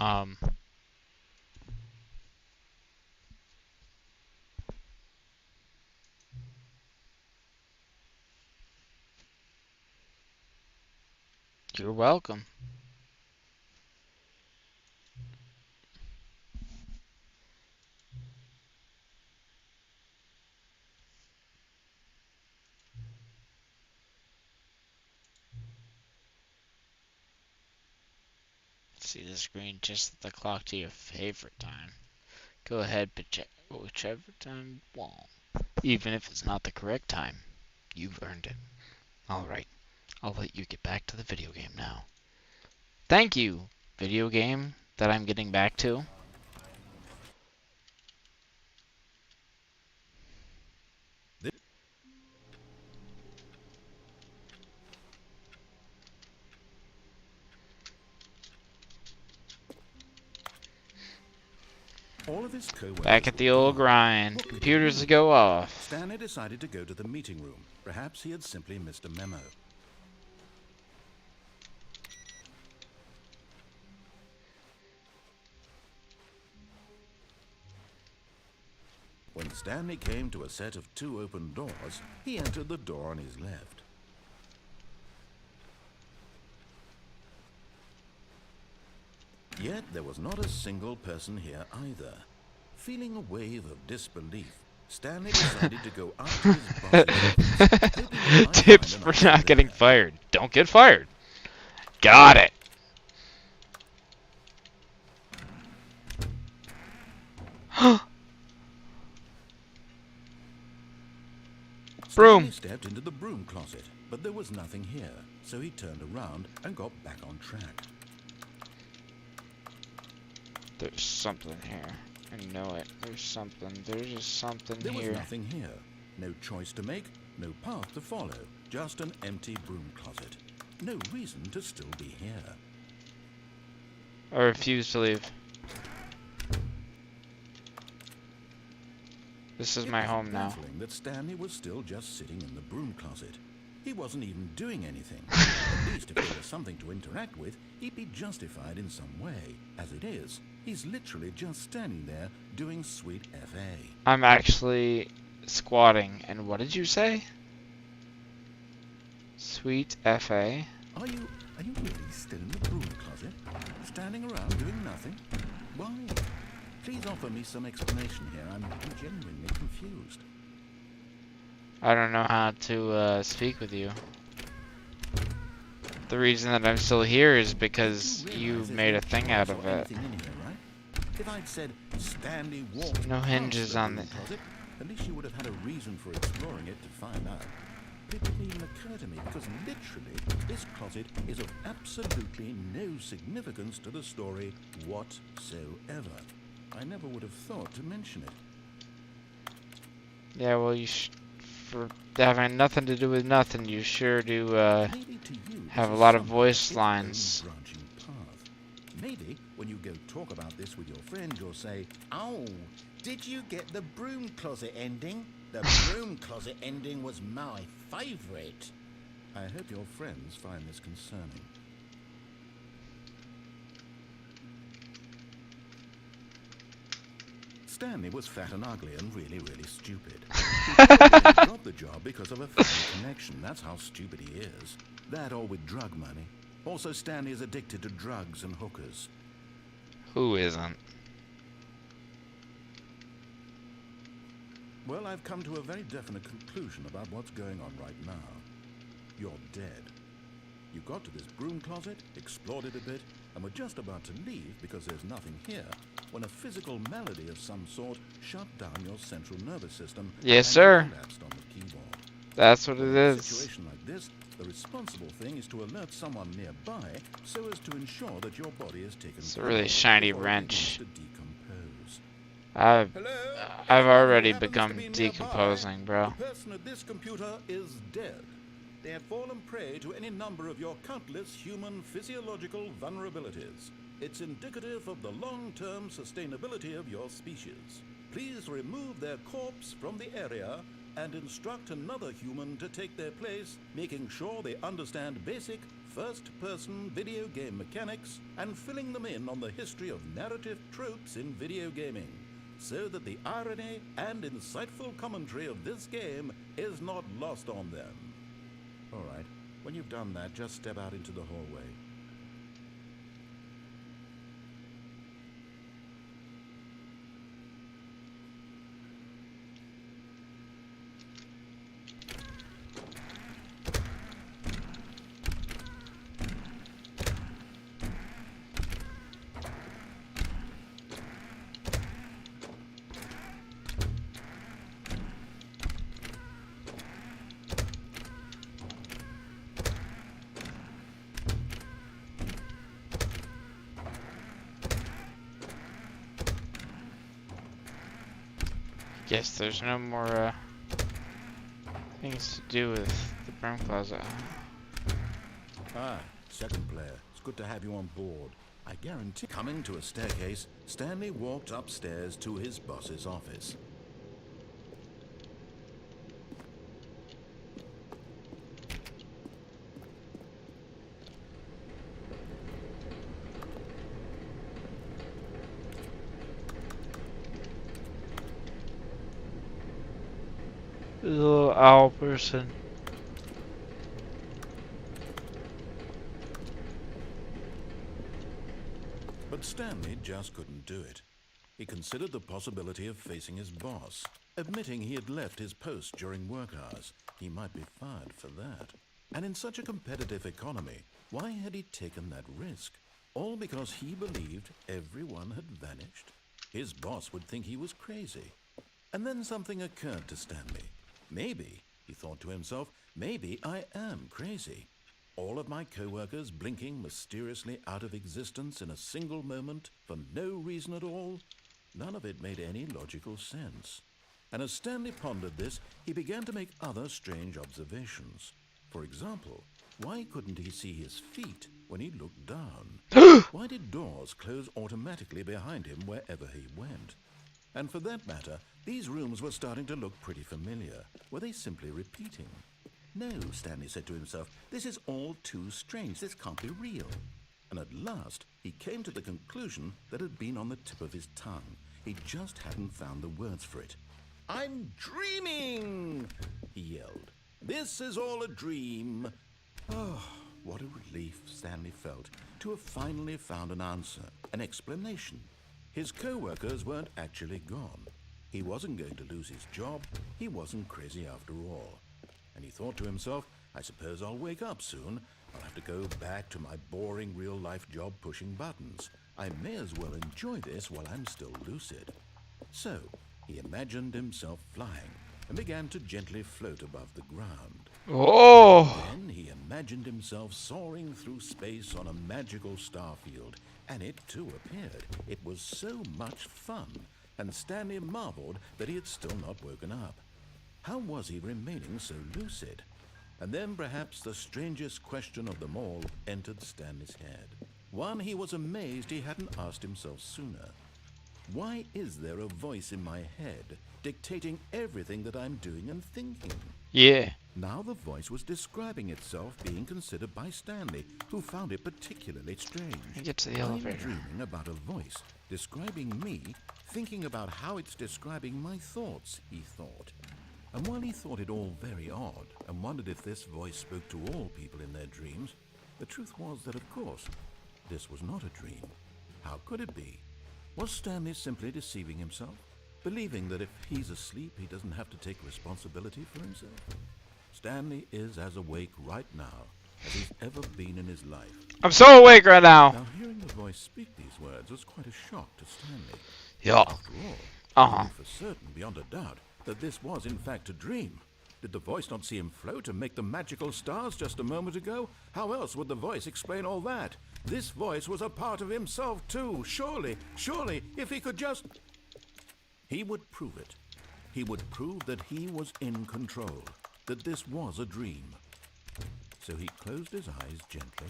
Um, you're welcome. See the screen just at the clock to your favorite time. Go ahead, whichever time you want. Even if it's not the correct time, you've earned it. Alright, I'll let you get back to the video game now. Thank you, video game that I'm getting back to. All of his co-workers Back at the were old gone. grind. What could it Computers be? go off. Stanley decided to go to the meeting room. Perhaps he had simply missed a memo. When Stanley came to a set of 2 open doors, he entered the door on his left. Yet there was not a single person here either. Feeling a wave of disbelief, Stanley decided to go up to his boss's office, hoping he might Tips find for an answer not getting there. fired. Don't get fired. Got it. Broom. Stanley stepped into the broom closet, but there was nothing here, so he turned around and got back on track. There's something here. I know it. There's something. There's just something There was here. nothing here. No choice to make, no path to follow, just an empty broom closet. No reason to still be here. I refuse to leave. This is my home now. Baffling that Stanley was still just sitting in the broom closet. He wasn't even doing anything. At least if there was something to interact with, he'd be justified in some way. As it is, he's literally just standing there doing sweet FA. I'm actually squatting. And what did you say? Sweet FA? Are you really still in the broom closet? Standing around doing nothing? Why? Please offer me some explanation here. I'm genuinely confused. I don't know how to speak with you. The reason that I'm still here is because you made a thing out of it. Here, right? If I'd said Stanley walked No past hinges the on broom the... closet, at least you would have had a reason for exploring it to find out. It didn't even occur to me because literally this closet is of absolutely no significance to the story whatsoever. I never would have thought to mention it. Yeah, well, for having nothing to do with nothing, you sure do Maybe to you, have a this lot is of somehow voice its own lines. branching path. Maybe when you go talk about this with your friend, you'll say, "Oh, did you get the broom closet ending? The broom closet ending was my favorite." I hope your friends find this concerning. Stanley was fat and ugly and really, really stupid. He probably got the job because of a family connection. That's how stupid he is. That or with drug money. Also, Stanley is addicted to drugs and hookers. Who isn't? Well, I've come to a very definite conclusion about what's going on right now. You're dead. You got to this broom closet, explored it a bit, and were just about to leave because there's nothing here, when a physical malady of some sort shut down your central nervous system. Yes, and sir. you collapsed on the keyboard. That's what Well, it in a is. situation like this, the responsible thing is to alert someone nearby so as to ensure that your body is taken It's a care really of shiny before it wrench. begins to decompose. I've Hello? I've Anyone who already happens to become be nearby, decomposing, bro. the person at this computer is dead. They have fallen prey to any number of your countless human physiological vulnerabilities. It's indicative of the long-term sustainability of your species. Please remove their corpse from the area and instruct another human to take their place, making sure they understand basic first-person video game mechanics and filling them in on the history of narrative tropes in video gaming, so that the irony and insightful commentary of this game is not lost on them. All right, when you've done that, just step out into the hallway. Guess there's no more things to do with the broom closet. Ah, second player. It's good to have you on board. I guarantee. Coming to a staircase, Stanley walked upstairs to his boss's office. The little owl person. But Stanley just couldn't do it. He considered the possibility of facing his boss, admitting he had left his post during work hours. He might be fired for that. And in such a competitive economy, why had he taken that risk? All because he believed everyone had vanished? His boss would think he was crazy. And then something occurred to Stanley. Maybe, he thought to himself, maybe I am crazy. All of my co-workers blinking mysteriously out of existence in a single moment for no reason at all? None of it made any logical sense. And as Stanley pondered this, he began to make other strange observations. For example, why couldn't he see his feet when he looked down? Why did doors close automatically behind him wherever he went? And for that matter, these rooms were starting to look pretty familiar. Were they simply repeating? No, Stanley said to himself, this is all too strange. This can't be real. And at last, he came to the conclusion that had been on the tip of his tongue. He just hadn't found the words for it. I'm dreaming, he yelled. This is all a dream. Oh, what a relief Stanley felt to have finally found an answer, an explanation. His co-workers weren't actually gone. He wasn't going to lose his job. He wasn't crazy after all. And he thought to himself, I suppose I'll wake up soon. I'll have to go back to my boring real-life job pushing buttons. I may as well enjoy this while I'm still lucid. So, he imagined himself flying and began to gently float above the ground. Oh! Then he imagined himself soaring through space on a magical starfield, and it too appeared. It was so much fun, and Stanley marveled that he had still not woken up. How was he remaining so lucid? And then perhaps the strangest question of them all entered Stanley's head. One he was amazed he hadn't asked himself sooner. Why is there a voice in my head dictating everything that I'm doing and thinking? Yeah. Now the voice was describing itself being considered by Stanley, who found it particularly strange. Get to the I'm elevator. dreaming about a voice describing me, thinking about how it's describing my thoughts, he thought. And while he thought it all very odd and wondered if this voice spoke to all people in their dreams, the truth was that, of course, this was not a dream. How could it be? Was Stanley simply deceiving himself, believing that if he's asleep, he doesn't have to take responsibility for himself? Stanley is as awake right now as he's ever been in his life. I'm so awake right now. Now, hearing the voice speak these words was quite a shock to Stanley. Yeah. After all, he knew for certain, beyond a doubt, that this was in fact a dream. Did the voice not see him float and make the magical stars just a moment ago? How else would the voice explain all that? This voice was a part of himself too. Surely, if he could just... He would prove it. He would prove that he was in control, that this was a dream. So he closed his eyes gently,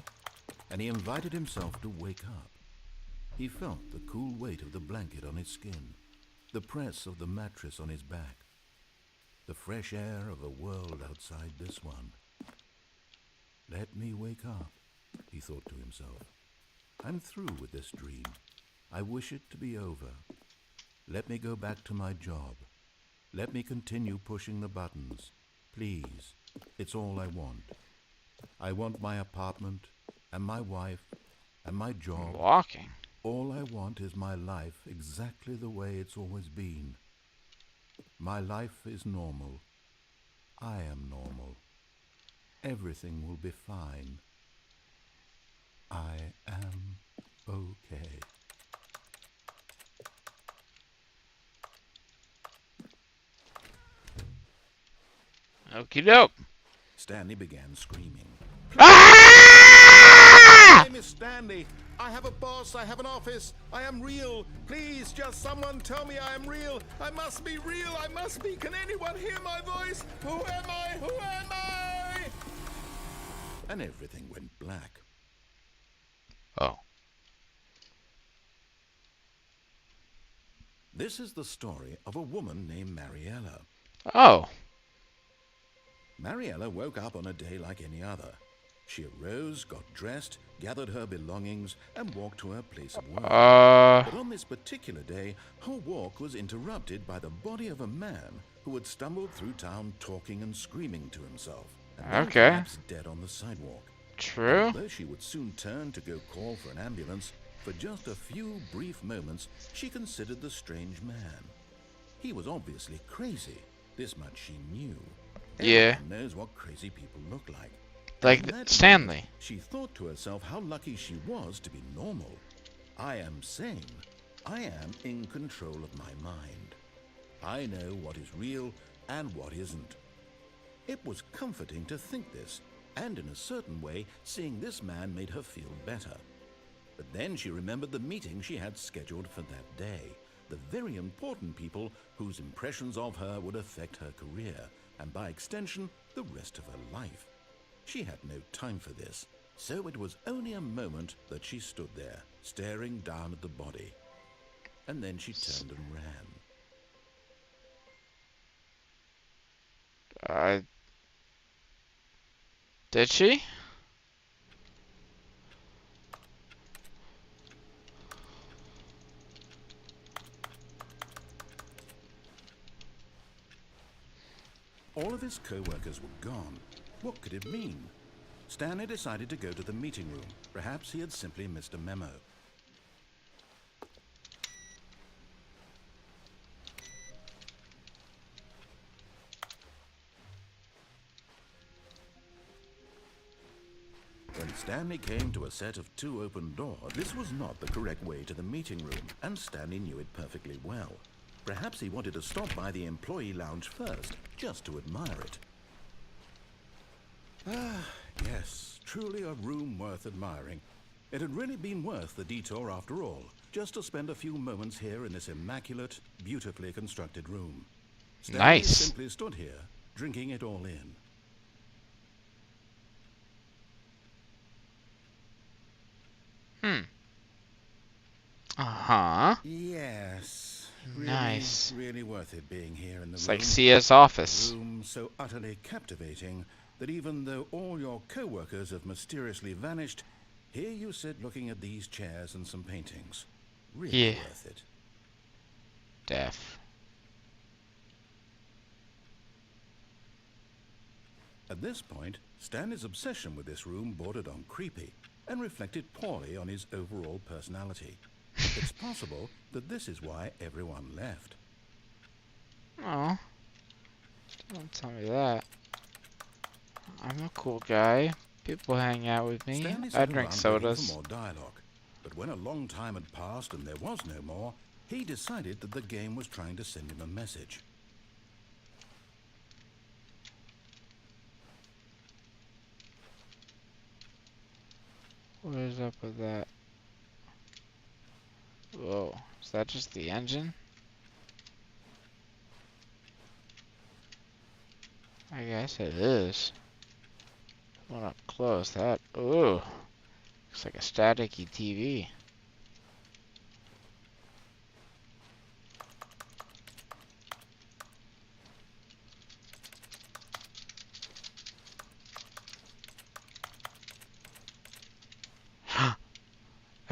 and he invited himself to wake up. He felt the cool weight of the blanket on his skin, the press of the mattress on his back. the fresh air of a world outside this one. Let me wake up, he thought to himself. I'm through with this dream. I wish it to be over. Let me go back to my job. Let me continue pushing the buttons. Please, it's all I want. I want my apartment, and my wife, and my job. Walking. All I want is my life exactly the way it's always been. My life is normal. I am normal. Everything will be fine. I am okay. Okie doke. Stanley began screaming. Ah! My name is Stanley. I have a boss. I have an office. I am real. Please, just someone tell me I am real. I must be real. I must be. Can anyone hear my voice? Who am I? Who am I? And everything went black. Oh. This is the story of a woman named Mariella. Oh. Mariella woke up on a day like any other. She arose, got dressed, gathered her belongings, and walked to her place of work. But on this particular day, her walk was interrupted by the body of a man who had stumbled through town talking and screaming to himself, and then collapsed dead on the sidewalk. True. Although she would soon turn to go call for an ambulance, for just a few brief moments, she considered the strange man. He was obviously crazy. This much she knew. Yeah. Everyone knows what crazy people look like. Like Stanley. Moment, she thought to herself how lucky she was to be normal. I am sane. I am in control of my mind. I know what is real and what isn't. It was comforting to think this, and in a certain way, seeing this man made her feel better. But then she remembered the meeting she had scheduled for that day, the very important people whose impressions of her would affect her career, and by extension, the rest of her life. She had no time for this, so it was only a moment that she stood there, staring down at the body. And then she turned and ran. Did she? All of his co-workers were gone. What could it mean? Stanley decided to go to the meeting room. Perhaps he had simply missed a memo. When Stanley came to a set of 2 open doors, this was not the correct way to the meeting room, and Stanley knew it perfectly well. Perhaps he wanted to stop by the employee lounge first, just to admire it. Ah, yes, truly a room worth admiring. It had really been worth the detour after all, just to spend a few moments here in this immaculate, beautifully constructed room. Stanley Nice. simply stood here, drinking it all in. Uh-huh. Yes. Nice. Really worth it being here in the room. It's like CS office. A room so utterly captivating that even though all your co-workers have mysteriously vanished, here you sit looking at these chairs and some paintings. Really worth it. Def. At this point, Stanley's obsession with this room bordered on creepy and reflected poorly on his overall personality. It's possible that this is why everyone left. Oh. Don't tell me that. I'm a cool guy. People hang out with me. I drink sodas. For more dialogue. But when a long time had passed and there was no more, he decided that the game was trying to send him a message. What is up with that? Whoa, is that just the engine? I guess it is. Going up close, that, ooh, looks like a staticky TV.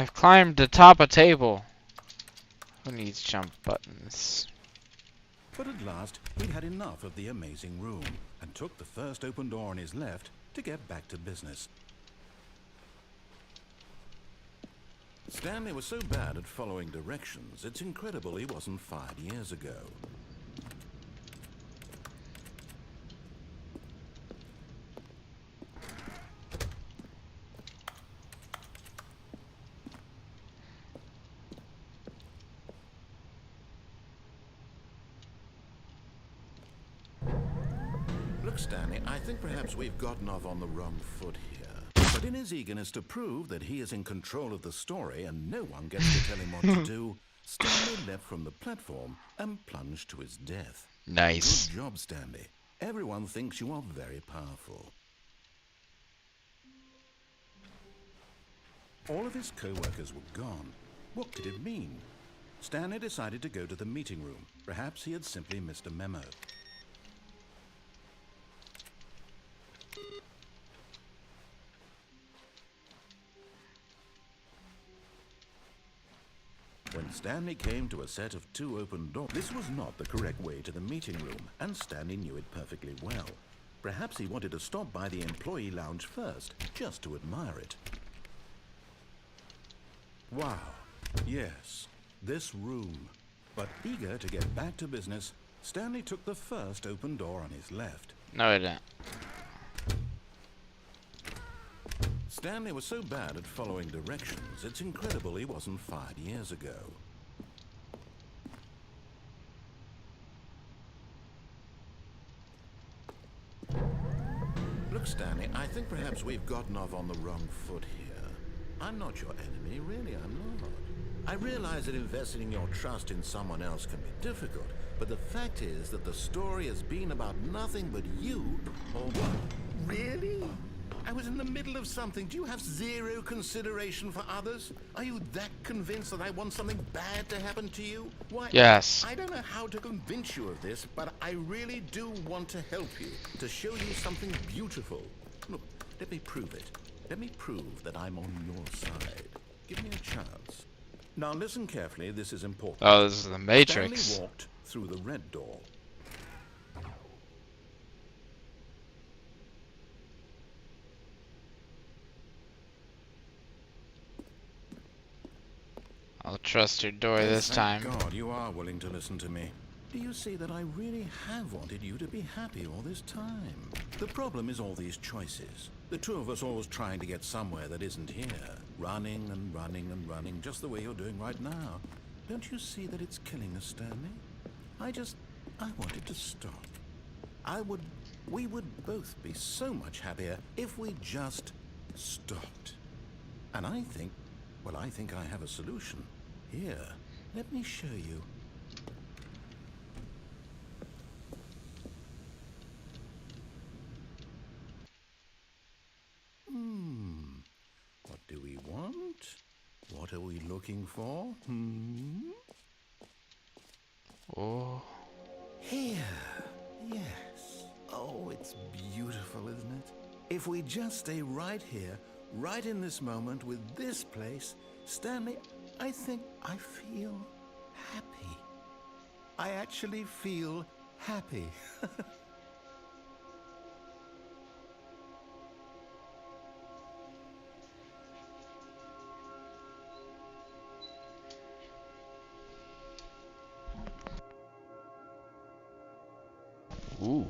I've climbed atop a table. Who needs jump buttons? But at last, he'd had enough of the amazing room and took the first open door on his left to get back to business. Stanley was so bad at following directions, it's incredible he wasn't fired years ago. Look, Stanley, I think perhaps we've gotten off on the wrong foot here. But in his eagerness to prove that he is in control of the story and no one gets to tell him what to do, Stanley leapt from the platform and plunged to his death. Nice. Good job, Stanley. Everyone thinks you are very powerful. All of his co-workers were gone. What could it mean? Stanley decided to go to the meeting room. Perhaps he had simply missed a memo. When Stanley came to a set of 2 open doors, this was not the correct way to the meeting room, and Stanley knew it perfectly well. Perhaps he wanted to stop by the employee lounge first, just to admire it. Wow, yes, this room. But eager to get back to business, Stanley took the first open door on his left. No, I didn't. Stanley was so bad at following directions, it's incredible he wasn't fired years ago. Look, Stanley, I think perhaps we've gotten off on the wrong foot here. I'm not your enemy, really, I'm not. I realize that investing your trust in someone else can be difficult, but the fact is that the story has been about nothing but you, or what? Really? I was in the middle of something. Do you have zero consideration for others? Are you that convinced that I want something bad to happen to you? Why? Yes. I don't know how to convince you of this, but I really do want to help you, to show you something beautiful. Look, let me prove it. Let me prove that I'm on your side. Give me a chance. Now listen carefully, this is important. Oh, this is the Matrix. Stanley walked through the red door. I'll trust your door this time. Thank God you are willing to listen to me. Do you see that I really have wanted you to be happy all this time? The problem is all these choices. The two of us always trying to get somewhere that isn't here. Running and running and running, just the way you're doing right now. Don't you see that it's killing us, Stanley? I wanted to stop. We would both be so much happier if we just stopped. And I think I have a solution. Here, let me show you. What do we want? What are we looking for? Oh. Here. Yes. Oh, it's beautiful, isn't it? If we just stay right here, right in this moment with this place, Stanley, I think I feel happy. I actually feel happy. Ooh.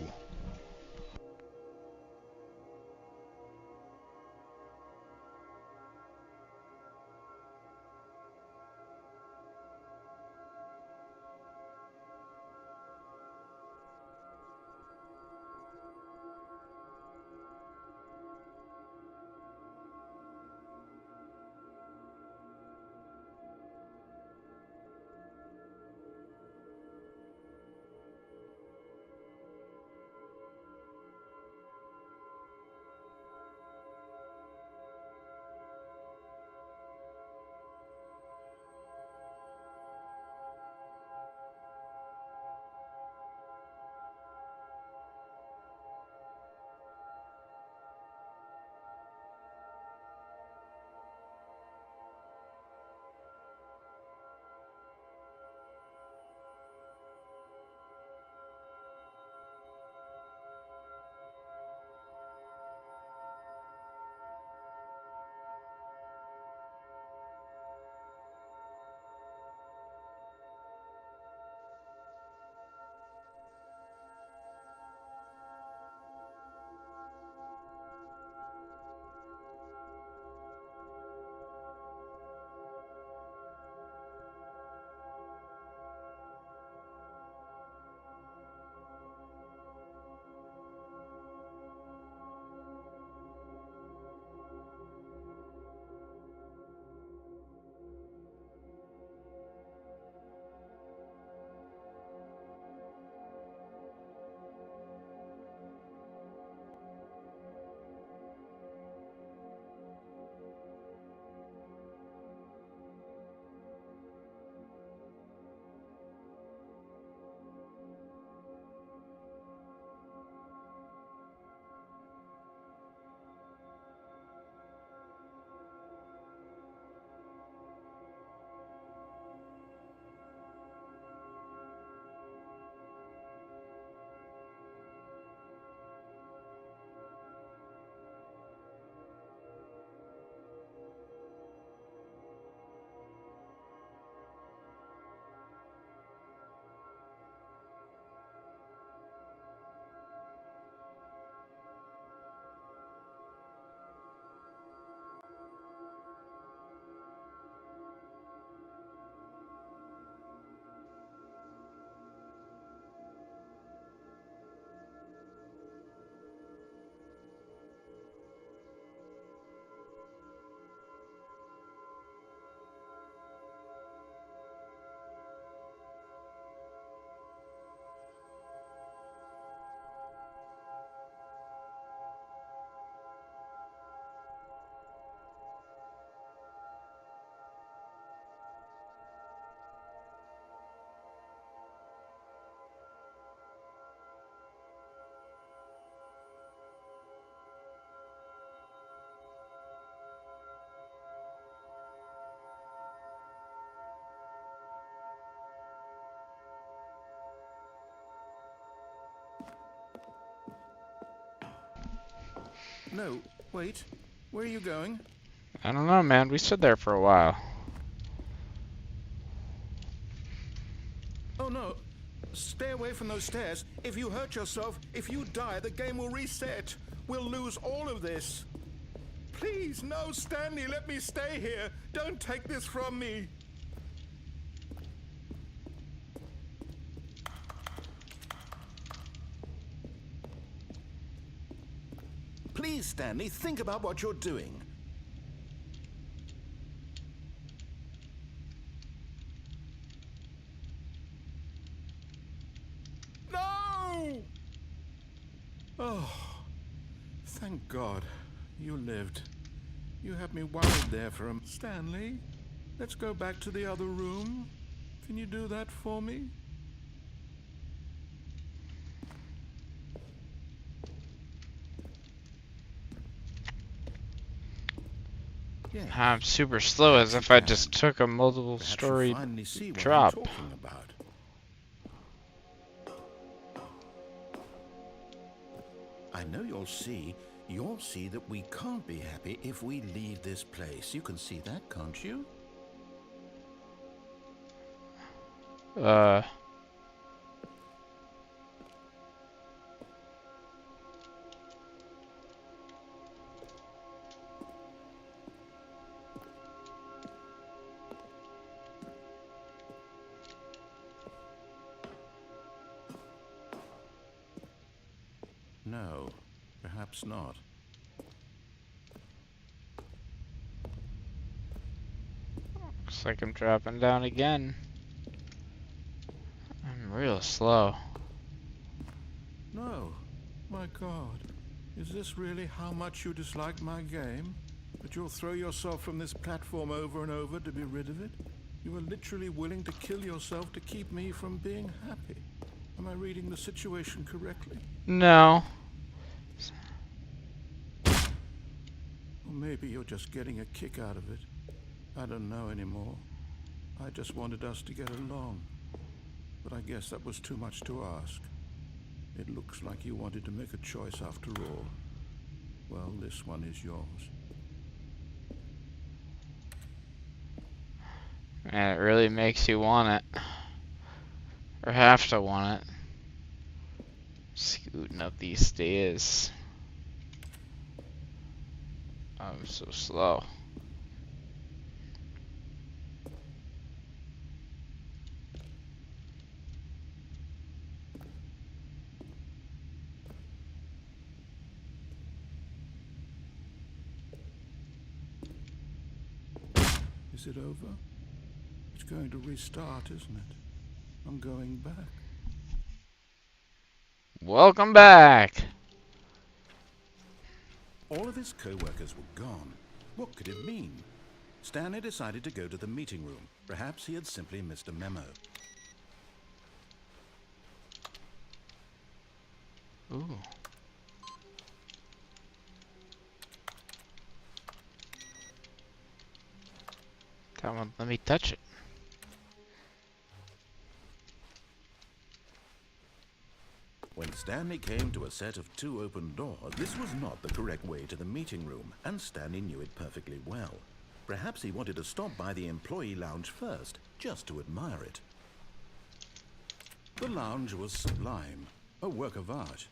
No, wait. Where are you going? I don't know, man. We stood there for a while. Oh no. Stay away from those stairs. If you hurt yourself, if you die, the game will reset. We'll lose all of this. Please, no, Stanley, let me stay here. Don't take this from me. Please, Stanley, think about what you're doing. No! Oh, thank God. You lived. You had me worried there for a... Stanley, let's go back to the other room. Can you do that for me? Yes. I'm super slow, as if I just took a multiple story drop. I know you'll see that we can't be happy if we leave this place. You can see that, can't you? No, perhaps not. Looks like I'm dropping down again. I'm real slow. No. My God. Is this really how much you dislike my game? That you'll throw yourself from this platform over and over to be rid of it? You are literally willing to kill yourself to keep me from being happy. Am I reading the situation correctly? No. Or maybe you're just getting a kick out of it. I don't know anymore. I just wanted us to get along. But I guess that was too much to ask. It looks like you wanted to make a choice after all. Well, this one is yours. Man, it really makes you want it. Or have to want it. Scooting up these stairs. I'm so slow. Is it over? It's going to restart, isn't it? I'm going back. Welcome back! All of his co-workers were gone. What could it mean? Stanley decided to go to the meeting room. Perhaps he had simply missed a memo. Ooh. Come on, let me touch it. When Stanley came to a set of 2 open doors, this was not the correct way to the meeting room, and Stanley knew it perfectly well. Perhaps he wanted to stop by the employee lounge first, just to admire it. The lounge was sublime, a work of art.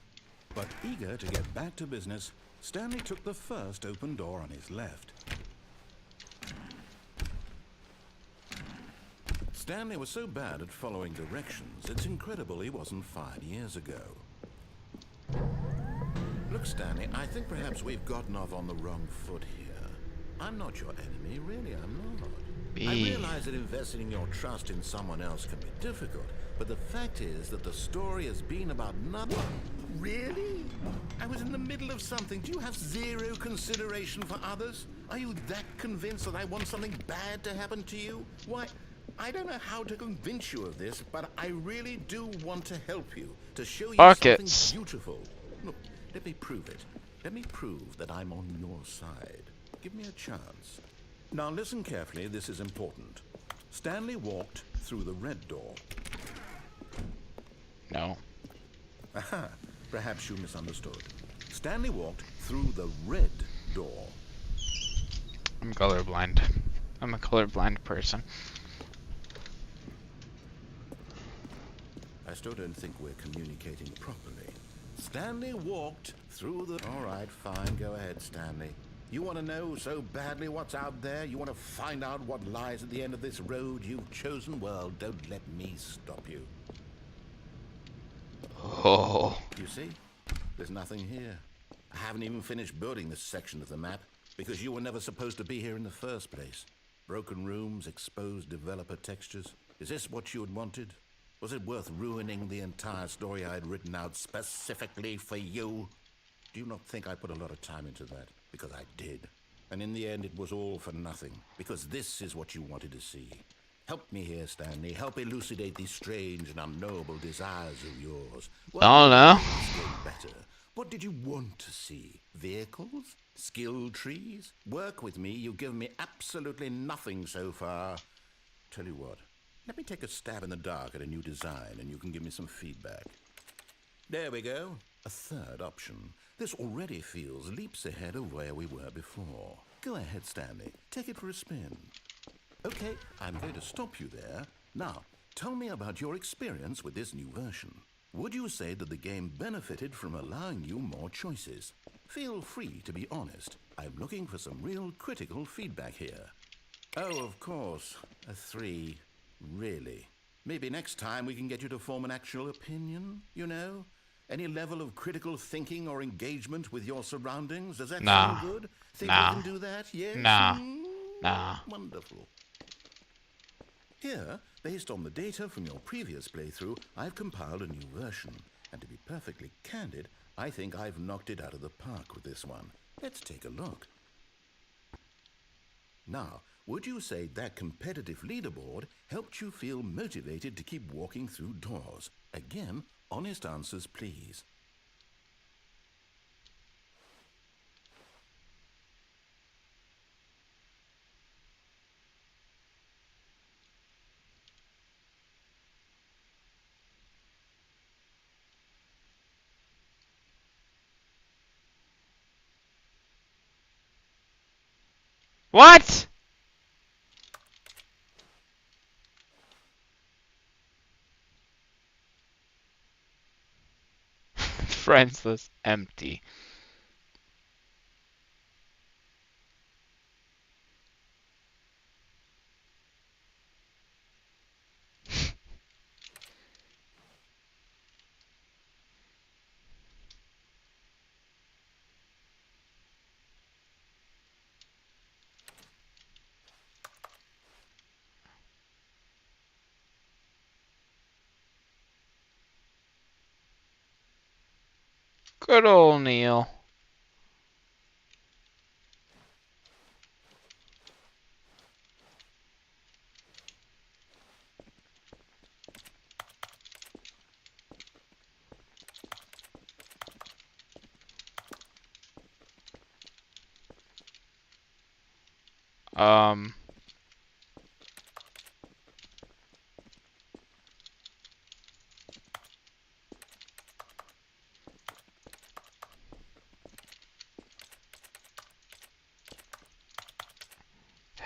But eager to get back to business, Stanley took the first open door on his left. Stanley was so bad at following directions, it's incredible he wasn't fired years ago. Look, Stanley, I think perhaps we've gotten off on the wrong foot here. I'm not your enemy, really, I'm not. I realize that investing your trust in someone else can be difficult, but the fact is that the story has been about nothing. Really? I was in the middle of something. Do you have zero consideration for others? Are you that convinced that I want something bad to happen to you? Why, I don't know how to convince you of this, but I really do want to help you, to show you something beautiful. Look, let me prove it. Let me prove that I'm on your side. Give me a chance. Now listen carefully, this is important. Stanley walked through the red door. No. Aha, perhaps you misunderstood. Stanley walked through the red door. I'm colorblind. I'm a colorblind person. I still don't think we're communicating properly. Stanley walked through the... All right, fine. Go ahead, Stanley. You want to know so badly what's out there? You want to find out what lies at the end of this road you've chosen? Well, don't let me stop you. Oh. You see? There's nothing here. I haven't even finished building this section of the map because you were never supposed to be here in the first place. Broken rooms, exposed developer textures. Is this what you had wanted? Was it worth ruining the entire story I had written out specifically for you? Do you not think I put a lot of time into that? Because I did. And in the end, it was all for nothing. Because this is what you wanted to see. Help me here, Stanley. Help elucidate these strange and unknowable desires of yours. What I don't know. better? What did you want to see? Vehicles? Skill trees? Work with me. You've given me absolutely nothing so far. Tell you what. Let me take a stab in the dark at a new design, and you can give me some feedback. There we go. A third option. This already feels leaps ahead of where we were before. Go ahead, Stanley. Take it for a spin. Okay, I'm going to stop you there. Now, tell me about your experience with this new version. Would you say that the game benefited from allowing you more choices? Feel free to be honest. I'm looking for some real critical feedback here. Oh, of course. A 3. Really? Maybe next time we can get you to form an actual opinion, you know? Any level of critical thinking or engagement with your surroundings? Does that sound good? Think we can do that? Yes? Nah. Wonderful. Here, based on the data from your previous playthrough, I've compiled a new version. And to be perfectly candid, I think I've knocked it out of the park with this one. Let's take a look. Now, would you say that competitive leaderboard helped you feel motivated to keep walking through doors? Again, honest answers, please. What? Friends list empty. Good old Neil. Um.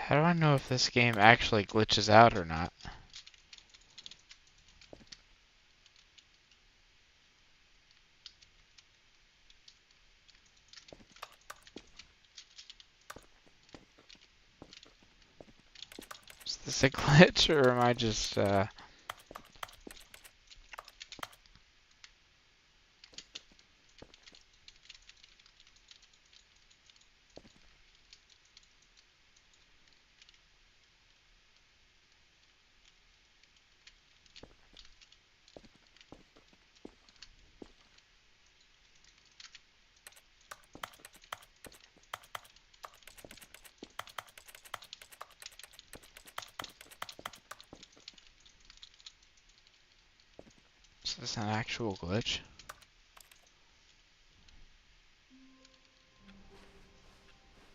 How do I know if this game actually glitches out or not? Is this a glitch or am I just is this an actual glitch?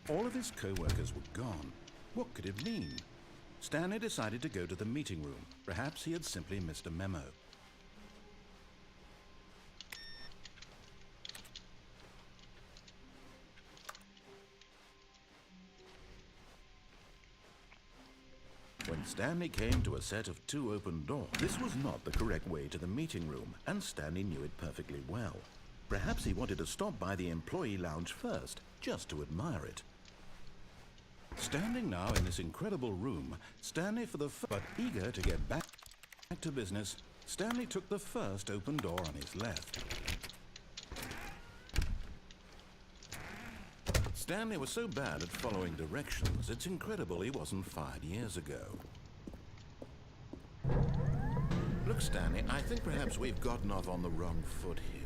All of his co-workers were gone. What could it mean? Stanley decided to go to the meeting room. Perhaps he had simply missed a memo. Stanley came to a set of 2 open doors. This was not the correct way to the meeting room, and Stanley knew it perfectly well. Perhaps he wanted to stop by the employee lounge first, just to admire it. Standing now in this incredible room, Stanley but eager to get back to business, Stanley took the first open door on his left. Stanley was so bad at following directions, it's incredible he wasn't 5 years ago. Look, Stanley, I think perhaps we've gotten off on the wrong foot here.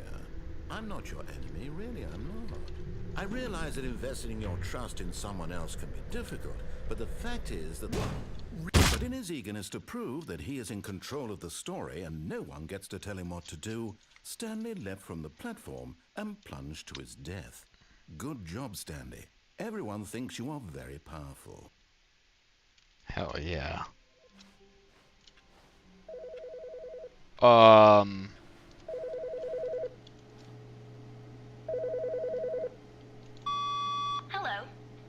I'm not your enemy, really, I'm not. I realize that investing your trust in someone else can be difficult, but the fact is that... But in his eagerness to prove that he is in control of the story and no one gets to tell him what to do, Stanley leapt from the platform and plunged to his death. Good job, Stanley. Everyone thinks you are very powerful. Hell yeah. Hello.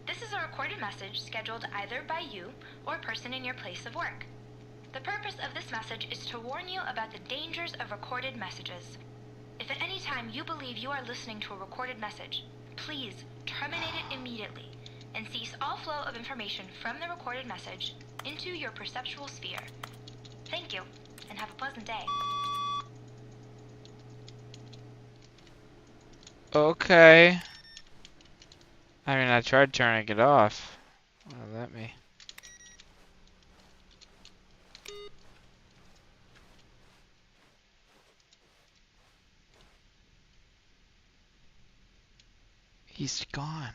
This is a recorded message scheduled either by you or a person in your place of work. The purpose of this message is to warn you about the dangers of recorded messages. If at any time you believe you are listening to a recorded message, please terminate it immediately and cease all flow of information from the recorded message into your perceptual sphere. Thank you, and have a pleasant day. Okay. I mean, I tried turning it off. Well, let me. He's gone.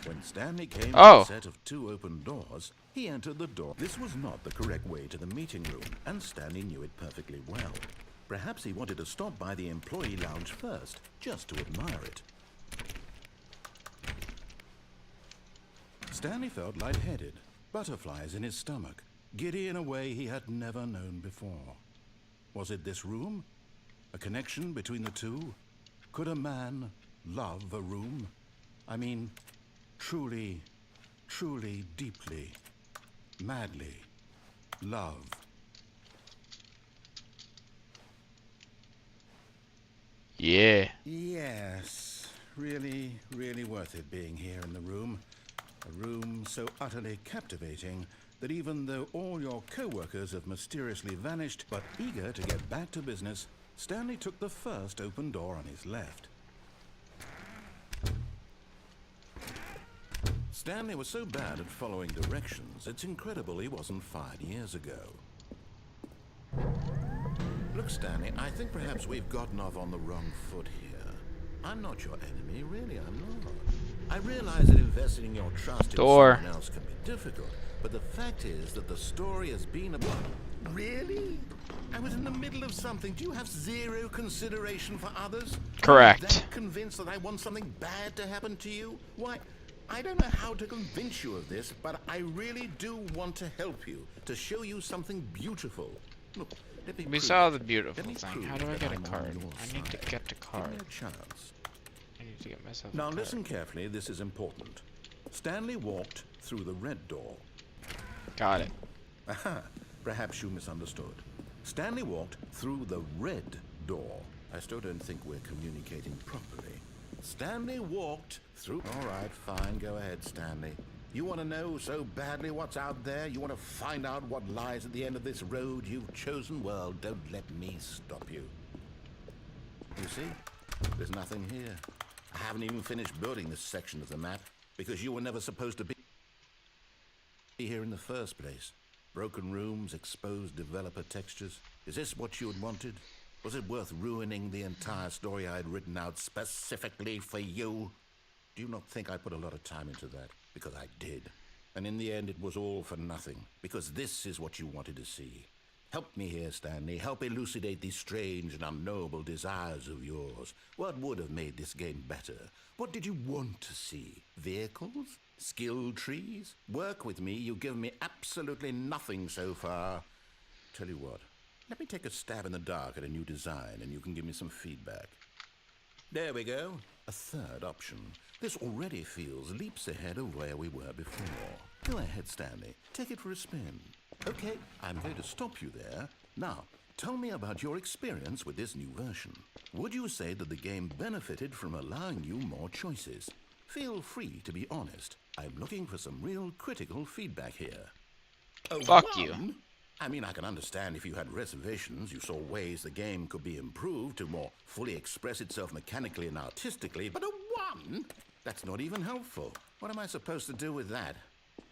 When Stanley came to Oh. a set of 2 open doors, he entered the door. This was not the correct way to the meeting room, and Stanley knew it perfectly well. Perhaps he wanted to stop by the employee lounge first, just to admire it. Stanley felt lightheaded, butterflies in his stomach, giddy in a way he had never known before. Was it this room? A connection between the two? Could a man love a room? I mean, truly, truly, deeply, madly love. Yeah. Yes, really, really worth it being here in the room. A room so utterly captivating that even though all your co-workers have mysteriously vanished, but eager to get back to business, Stanley took the first open door on his left. Stanley was so bad at following directions, it's incredible he wasn't 5 years ago. Look, Stanley, I think perhaps we've gotten off on the wrong foot here. I'm not your enemy, really, I'm not. I realize that investing in your trust in someone else can be difficult, but the fact is that the story has been about... Really? I was in the middle of something. Do you have zero consideration for others? Correct. Are you that convinced that I want something bad to happen to you? Why, I don't know how to convince you of this, but I really do want to help you, to show you something beautiful. Look, let me We prove saw it. the beautiful Let me thing. prove How do I that get a I'm on card? your I need to side. get the card. Give me a chance. I need to get myself Now a card. listen carefully, this is important. Stanley walked through the red door. Got it. Aha, perhaps you misunderstood. Stanley walked through the red door. I still don't think we're communicating properly. Stanley walked through... All right, fine, go ahead, Stanley. You want to know so badly what's out there? You want to find out what lies at the end of this road you've chosen? Well, don't let me stop you. You see? There's nothing here. I haven't even finished building this section of the map because you were never supposed to be here in the first place. Broken rooms, exposed developer textures. Is this what you had wanted? Was it worth ruining the entire story I had written out specifically for you? Do you not think I put a lot of time into that? Because I did. And in the end, it was all for nothing. Because this is what you wanted to see. Help me here, Stanley. Help elucidate these strange and unknowable desires of yours. What would have made this game better? What did you want to see? Vehicles? Skill trees? Work with me. You've given me absolutely nothing so far. Tell you what. Let me take a stab in the dark at a new design, and you can give me some feedback. There we go. A third option. This already feels leaps ahead of where we were before. Go ahead, Stanley. Take it for a spin. Okay, I'm going to stop you there. Now, tell me about your experience with this new version. Would you say that the game benefited from allowing you more choices? Feel free to be honest. I'm looking for some real critical feedback here. Fuck you. I mean, I can understand if you had reservations, you saw ways the game could be improved to more fully express itself mechanically and artistically, but a 1? That's not even helpful. What am I supposed to do with that?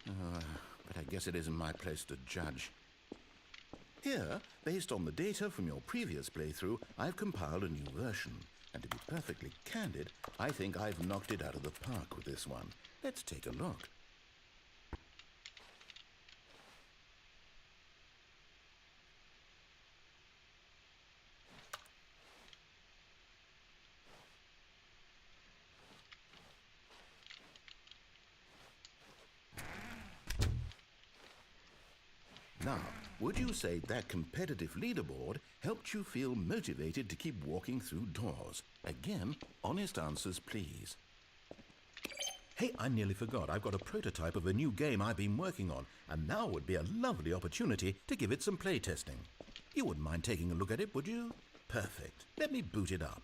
But I guess it isn't my place to judge. Here, based on the data from your previous playthrough, I've compiled a new version. And to be perfectly candid, I think I've knocked it out of the park with this one. Let's take a look. Now, would you say that competitive leaderboard helped you feel motivated to keep walking through doors? Again, honest answers, please. Hey, I nearly forgot. I've got a prototype of a new game I've been working on, and now would be a lovely opportunity to give it some playtesting. You wouldn't mind taking a look at it, would you? Perfect. Let me boot it up.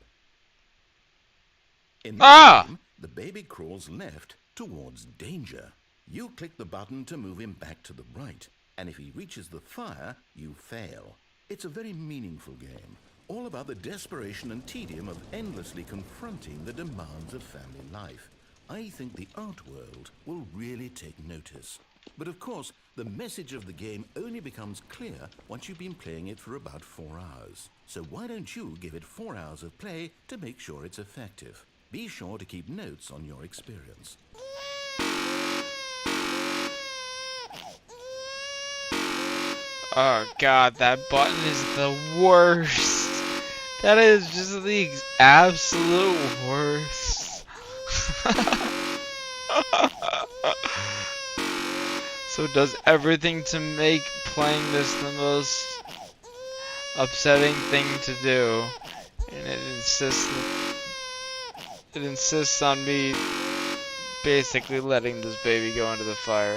In this game, the baby crawls left towards danger. You click the button to move him back to the right. And if he reaches the fire, you fail. It's a very meaningful game, all about the desperation and tedium of endlessly confronting the demands of family life. I think the art world will really take notice. But of course, the message of the game only becomes clear once you've been playing it for about 4 hours. So why don't you give it 4 hours of play to make sure it's effective? Be sure to keep notes on your experience. Oh god, that button is the worst. That is just the absolute worst. So it does everything to make playing this the most upsetting thing to do. And it insists on me basically letting this baby go into the fire.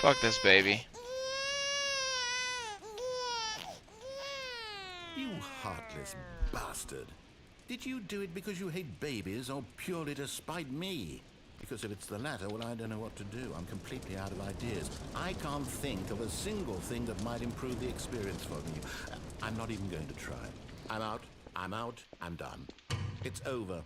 Fuck this baby. You heartless bastard. Did you do it because you hate babies or purely to spite me? Because if it's the latter, well, I don't know what to do. I'm completely out of ideas. I can't think of a single thing that might improve the experience for me. I'm not even going to try. I'm out, I'm done. It's over.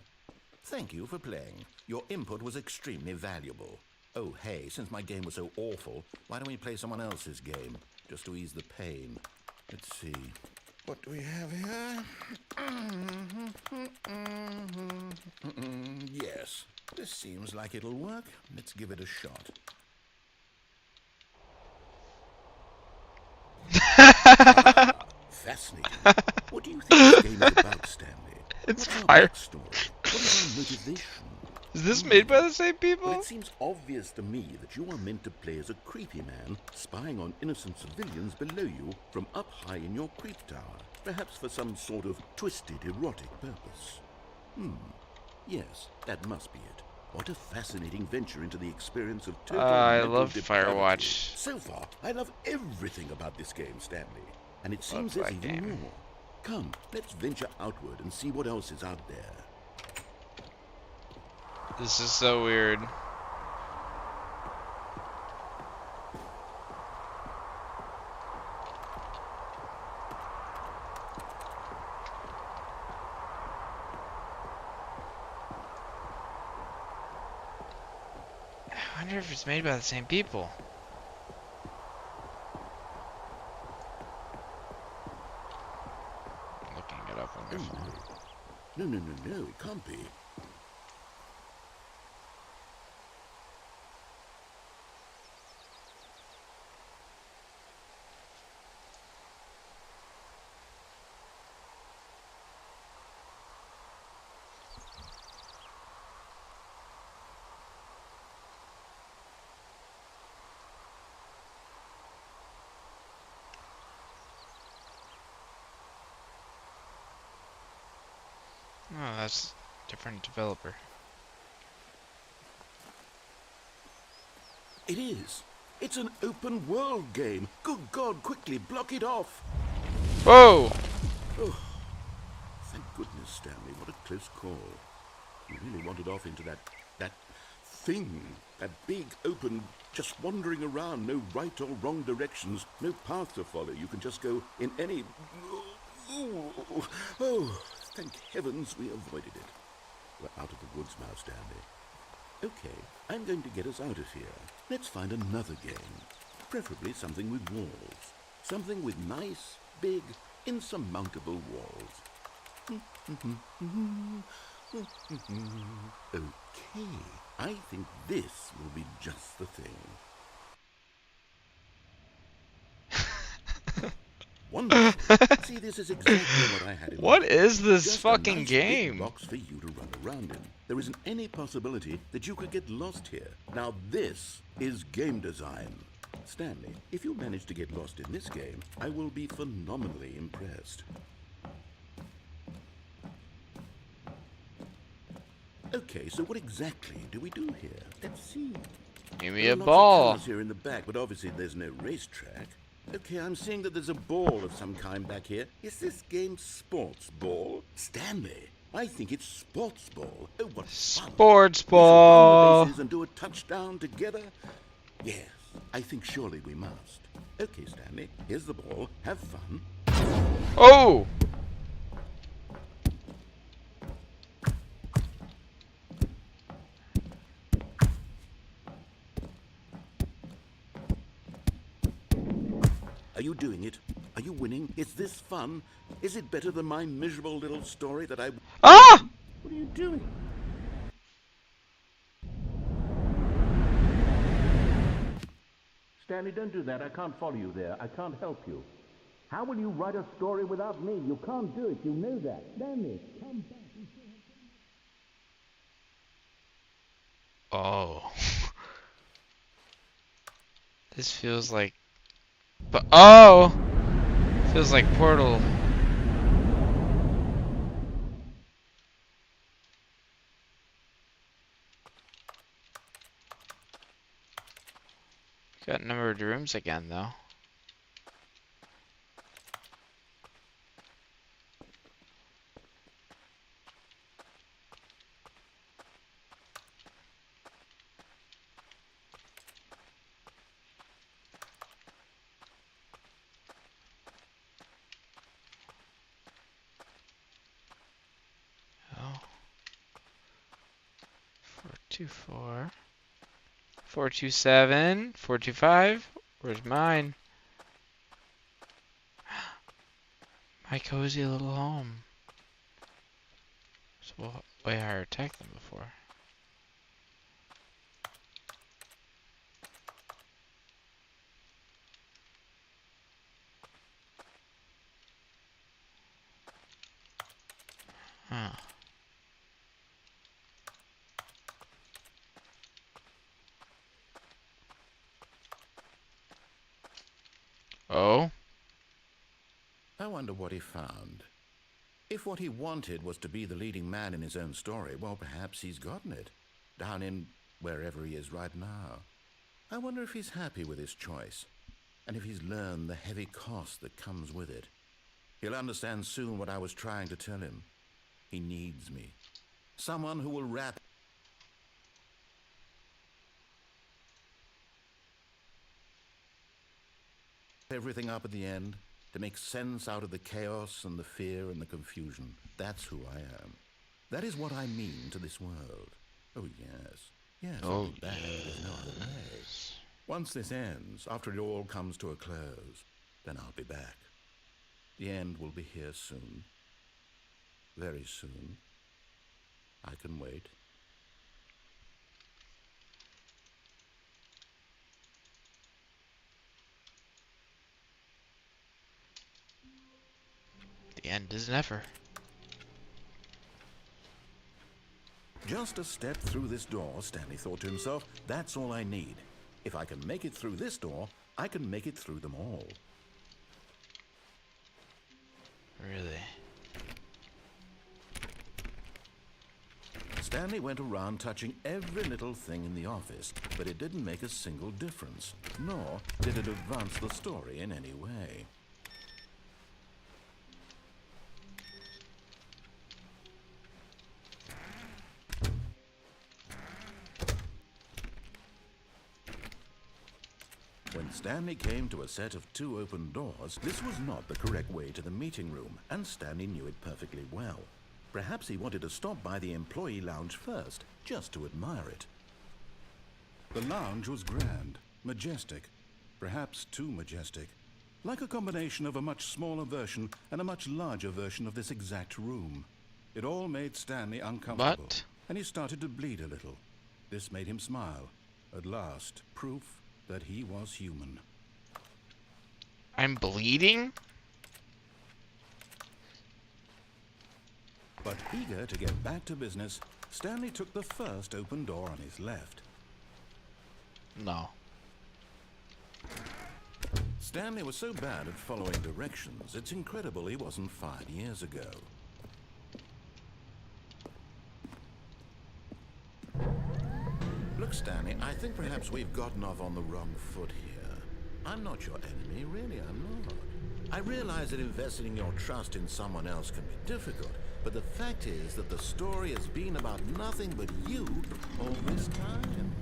Thank you for playing. Your input was extremely valuable. Oh, hey, since my game was so awful, why don't we play someone else's game? Just to ease the pain. Let's see. What do we have here? Yes, this seems like it'll work. Let's give it a shot. Fascinating. What do you think this game is about, Stanley? It's What's our fire. backstory? What is our motivation? Is this made by the same people? Well, it seems obvious to me that you are meant to play as a creepy man, spying on innocent civilians below you from up high in your creep tower, perhaps for some sort of twisted, erotic purpose. Yes, that must be it. What a fascinating venture into the experience of total I mental love depravity. Firewatch. So far, I love everything about this game, Stanley. And it seems Love there's that even game. more. Come, let's venture outward and see what else is out there. This is so weird. I wonder if it's made by the same people. Looking it up on careful. No, no, no, no, it can't be. Oh, that's a different developer. It is. It's an open world game. Good God, quickly block it off. Whoa! Oh, thank goodness, Stanley. What a close call. You really wandered off into that thing. That big, open, just wandering around. No right or wrong directions. No path to follow. You can just go in any... Oh, thank heavens we avoided it. We're out of the woods now, Stanley. Okay, I'm going to get us out of here. Let's find another game. Preferably something with walls. Something with nice, big, insurmountable walls. Okay, I think this will be just the thing. Wonderful. See, this is exactly what I had in What mind. is this Just fucking a nice game? big box for you to run around in. There isn't any possibility that you could get lost here. Now this is game design. Stanley, if you manage to get lost in this game, I will be phenomenally impressed. Okay, so what exactly do we do here? Let's see. Give me There a are lots of ball. cars here in the back, but obviously there's no racetrack. Okay, I'm seeing that there's a ball of some kind back here. Is this game sports ball? Stanley, I think it's sports ball. Oh, what fun. Sports We shall run the ball. bases and do a touchdown together? Yes, I think surely we must. Okay, Stanley, here's the ball. Have fun. Oh! Are you doing it? Are you winning? Is this fun? Is it better than my miserable little story that I... Ah! What are you doing? Stanley, don't do that. I can't follow you there. I can't help you. How will you write a story without me? You can't do it. You know that. Stanley, come back. Oh. This feels like... But oh! Feels like Portal. Got numbered rooms again, though. Oh. 424. 427. 425. Where's mine? My cozy little home. It's way higher tech than before. Huh. Oh? I wonder what he found. If what he wanted was to be the leading man in his own story, well, perhaps he's gotten it. Down in wherever he is right now. I wonder if he's happy with his choice. And if he's learned the heavy cost that comes with it. He'll understand soon what I was trying to tell him. He needs me. Someone who will wrap everything up at the end, to make sense out of the chaos and the fear and the confusion. That's who I am. That is what I mean to this world. Oh, yes. Yes, I'll be back. There's no other way. Once this ends, after it all comes to a close, then I'll be back. The end will be here soon. very soon. I can wait. The end is never. Just a step through this door, Stanley thought to himself. That's all I need. If I can make it through this door, I can make it through them all. Really? Stanley went around touching every little thing in the office, but it didn't make a single difference, nor did it advance the story in any way. When Stanley came to a set of 2 open doors, this was not the correct way to the meeting room, and Stanley knew it perfectly well. Perhaps he wanted to stop by the employee lounge first, just to admire it. The lounge was grand, majestic, perhaps too majestic, like a combination of a much smaller version and a much larger version of this exact room. It all made Stanley uncomfortable, What? and he started to bleed a little. This made him smile. At last, proof that he was human. I'm bleeding? But eager to get back to business, Stanley took the first open door on his left. No. Stanley was so bad at following directions, it's incredible he wasn't fired years ago. Look, Stanley, I think perhaps we've gotten off on the wrong foot here. I'm not your enemy, really, I'm not. I realize that investing your trust in someone else can be difficult, but the fact is that the story has been about nothing but you all this time.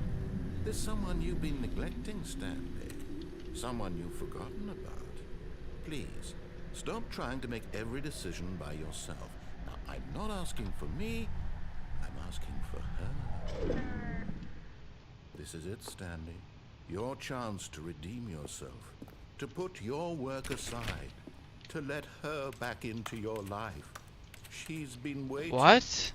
There's someone you've been neglecting, Stanley. Someone you've forgotten about. Please, stop trying to make every decision by yourself. Now, I'm not asking for me, I'm asking for her. This is it, Stanley. Your chance to redeem yourself. To put your work aside. To let her back into your life. She's been waiting. What?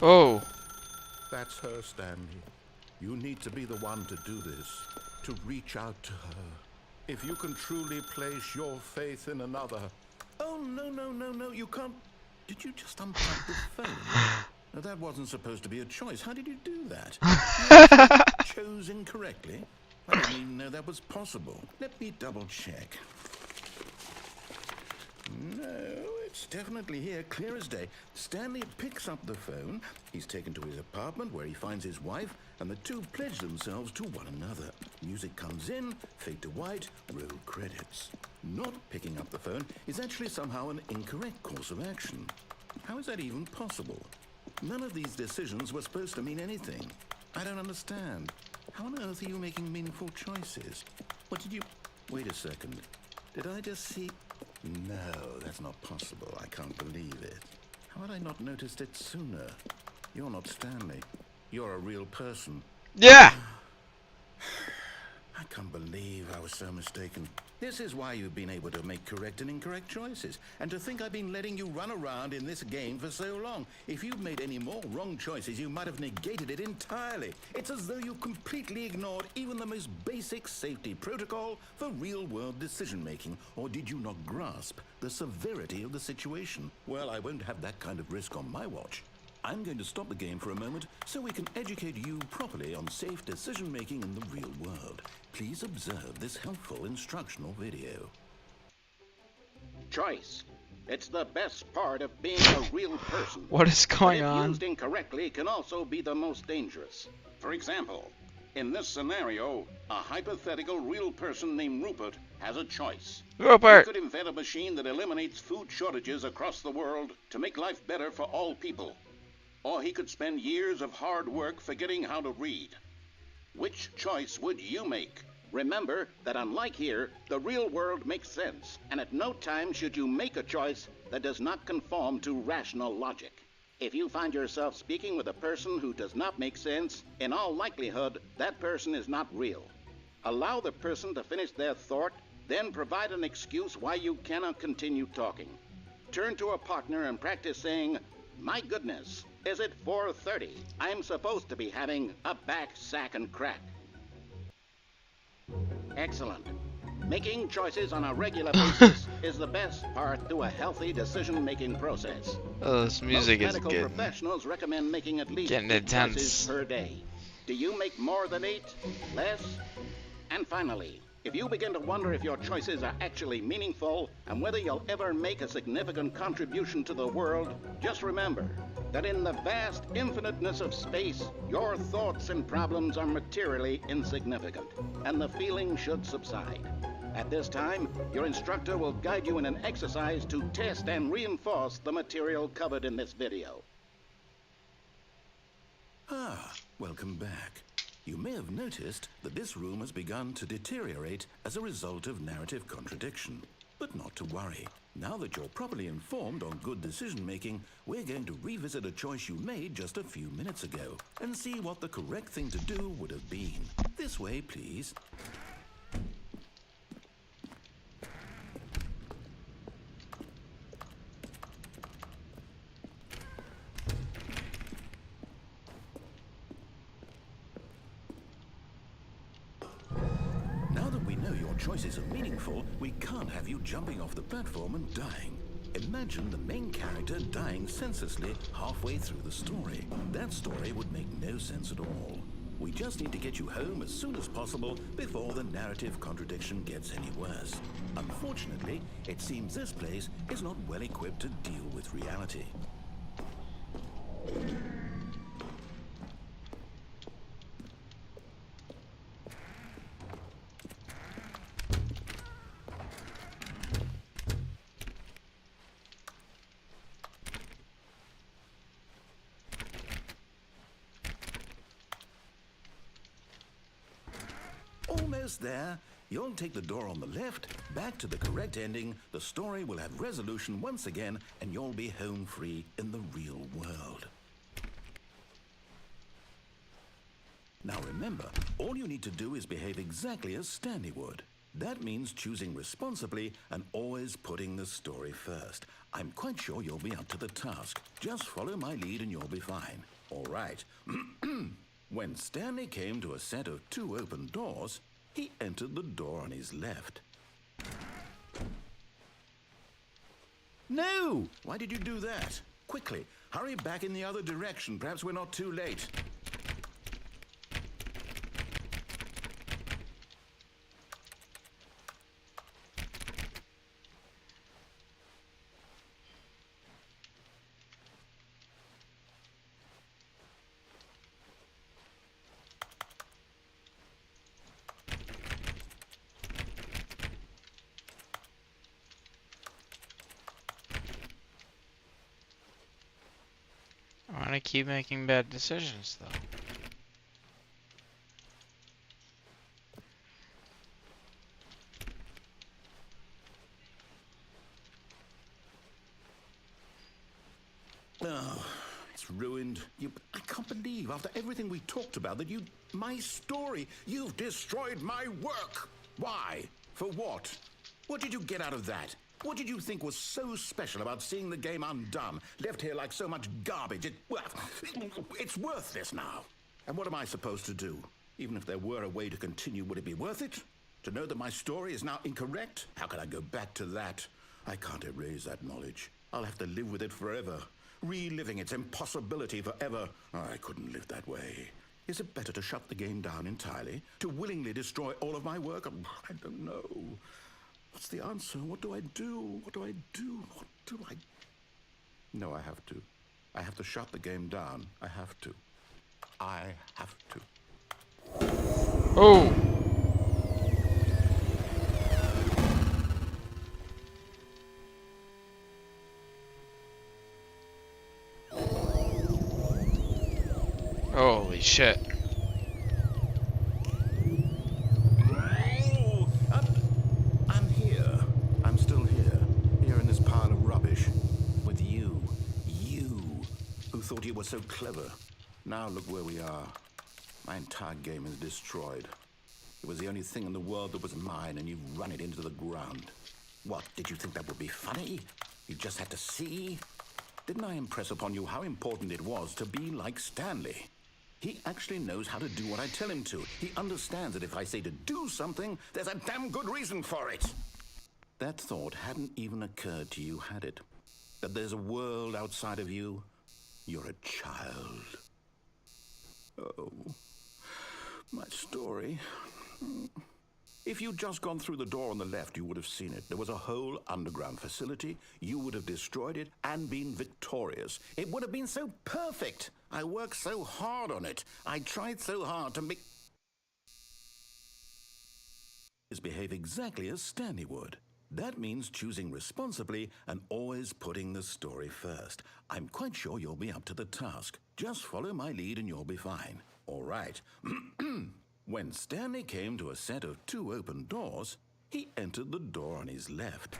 Oh. That's her, Stanley. You need to be the one to do this. To reach out to her. If you can truly place your faith in another. Oh, no, you can't. Did you just unplug the phone? Now, that wasn't supposed to be a choice. How did you do that? You chose incorrectly? I didn't even know that was possible. Let me double check. No, it's definitely here, clear as day. Stanley picks up the phone. He's taken to his apartment where he finds his wife, and the two pledge themselves to one another. Music comes in, fade to white, roll credits. Not picking up the phone is actually somehow an incorrect course of action. How is that even possible? None of these decisions were supposed to mean anything. I don't understand. How on earth are you making meaningful choices? What did you... Wait a second. Did I just see... No, that's not possible. I can't believe it. How had I not noticed it sooner? You're not Stanley. You're a real person. Yeah. I can't believe I was so mistaken. This is why you've been able to make correct and incorrect choices. And to think I've been letting you run around in this game for so long. If you'd made any more wrong choices, you might have negated it entirely. It's as though you completely ignored even the most basic safety protocol for real-world decision-making. Or did you not grasp the severity of the situation? Well, I won't have that kind of risk on my watch. I'm going to stop the game for a moment so we can educate you properly on safe decision-making in the real world. Please observe this helpful instructional video. Choice. It's the best part of being a real person. What is going But if on? used incorrectly, can also be the most dangerous. For example, in this scenario, a hypothetical real person named Rupert has a choice. Rupert. He could invent a machine that eliminates food shortages across the world to make life better for all people. Or he could spend years of hard work forgetting how to read. Which choice would you make? Remember that unlike here, the real world makes sense, and at no time should you make a choice that does not conform to rational logic. If you find yourself speaking with a person who does not make sense, in all likelihood, that person is not real. Allow the person to finish their thought, then provide an excuse why you cannot continue talking. Turn to a partner and practice saying, "My goodness, is it 4:30? I'm supposed to be having a back, sack, and crack." Excellent. Making choices on a regular basis is the best part to a healthy decision-making process. Oh, this music Most is medical getting professionals recommend making at least getting 8 intense. choices per day. Do you make more than 8? Less? And finally, if you begin to wonder if your choices are actually meaningful and whether you'll ever make a significant contribution to the world, just remember that in the vast infiniteness of space, your thoughts and problems are materially insignificant, and the feeling should subside. At this time, your instructor will guide you in an exercise to test and reinforce the material covered in this video. Ah, welcome back. You may have noticed that this room has begun to deteriorate as a result of narrative contradiction. But not to worry. Now that you're properly informed on good decision-making, we're going to revisit a choice you made just a few minutes ago and see what the correct thing to do would have been. This way, please. Now that we know your choices are meaningful, we can't have you jumping off the platform and dying. Imagine the main character dying senselessly halfway through the story. That story would make no sense at all. We just need to get you home as soon as possible before the narrative contradiction gets any worse. Unfortunately, it seems this place is not well equipped to deal with reality. Almost there. You'll take the door on the left, back to the correct ending, the story will have resolution once again, and you'll be home free in the real world. Now remember, all you need to do is behave exactly as Stanley would. That means choosing responsibly and always putting the story first. I'm quite sure you'll be up to the task. Just follow my lead and you'll be fine. All right. When Stanley came to a set of 2 open doors, he entered the door on his left. No! Why did you do that? Quickly, hurry back in the other direction. Perhaps we're not too late. I want to keep making bad decisions, though. Oh, it's ruined. I can't believe, after everything we talked about, that my story, you've destroyed my work. Why? For what? What did you get out of that? What did you think was so special about seeing the game undone, left here like so much garbage? It's worthless now. And what am I supposed to do? Even if there were a way to continue, would it be worth it? To know that my story is now incorrect? How can I go back to that? I can't erase that knowledge. I'll have to live with it forever. Reliving its impossibility forever. I couldn't live that way. Is it better to shut the game down entirely? To willingly destroy all of my work? I don't know. What's the answer? What do I do? What do I do? What do I... No, I have to. I have to shut the game down. I have to. I have to. Oh! Holy shit. I'm here. I'm still here. Here in this pile of rubbish. With you. You. thought you were so clever. Now look where we are. My entire game is destroyed. It was the only thing in the world that was mine, and you've run it into the ground. What, did you think that would be funny? You just had to see? Didn't I impress upon you how important it was to be like Stanley? He actually knows how to do what I tell him to. He understands that if I say to do something, there's a damn good reason for it. That thought hadn't even occurred to you, had it? That there's a world outside of you? You're a child. Oh, my story. If you'd just gone through the door on the left, you would have seen it. There was a whole underground facility. You would have destroyed it and been victorious. It would have been so perfect. I worked so hard on it. I tried so hard to make... behave exactly as Stanley would. That means choosing responsibly and always putting the story first. I'm quite sure you'll be up to the task. Just follow my lead and you'll be fine. All right. When Stanley came to a set of 2 open doors, he entered the door on his left.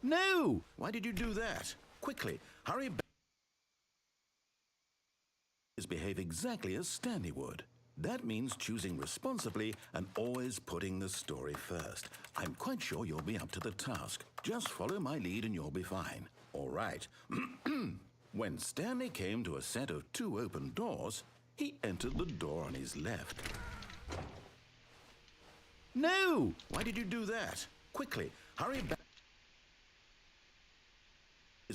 No! Why did you do that? Quickly, hurry back. Behave exactly as Stanley would. That means choosing responsibly and always putting the story first. I'm quite sure you'll be up to the task. Just follow my lead and you'll be fine. All right. When Stanley came to a set of 2 open doors, he entered the door on his left. No! Why did you do that? Quickly, hurry back.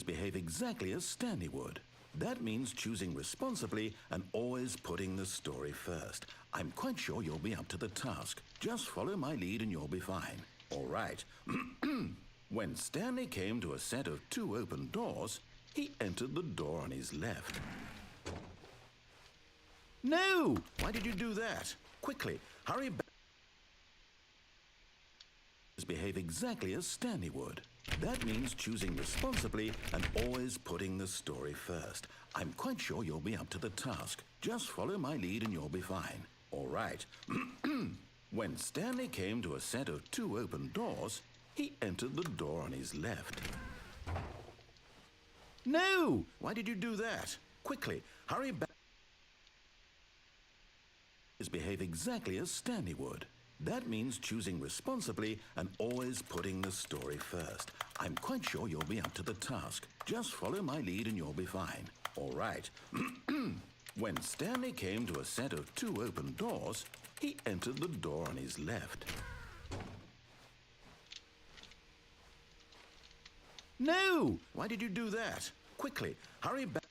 Behave exactly as Stanley would. That means choosing responsibly and always putting the story first. I'm quite sure you'll be up to the task. Just follow my lead and you'll be fine. All right. When Stanley came to a set of 2 open doors, he entered the door on his left. No! Why did you do that? Quickly, hurry back. Behave exactly as Stanley would. That means choosing responsibly and always putting the story first. I'm quite sure you'll be up to the task. Just follow my lead and you'll be fine. All right. When Stanley came to a set of 2 open doors, he entered the door on his left. No! Why did you do that? Quickly, hurry back. Behave exactly as Stanley would. That means choosing responsibly and always putting the story first. I'm quite sure you'll be up to the task. Just follow my lead and you'll be fine. All right. When Stanley came to a set of 2 open doors, he entered the door on his left. No! Why did you do that? Quickly, hurry back.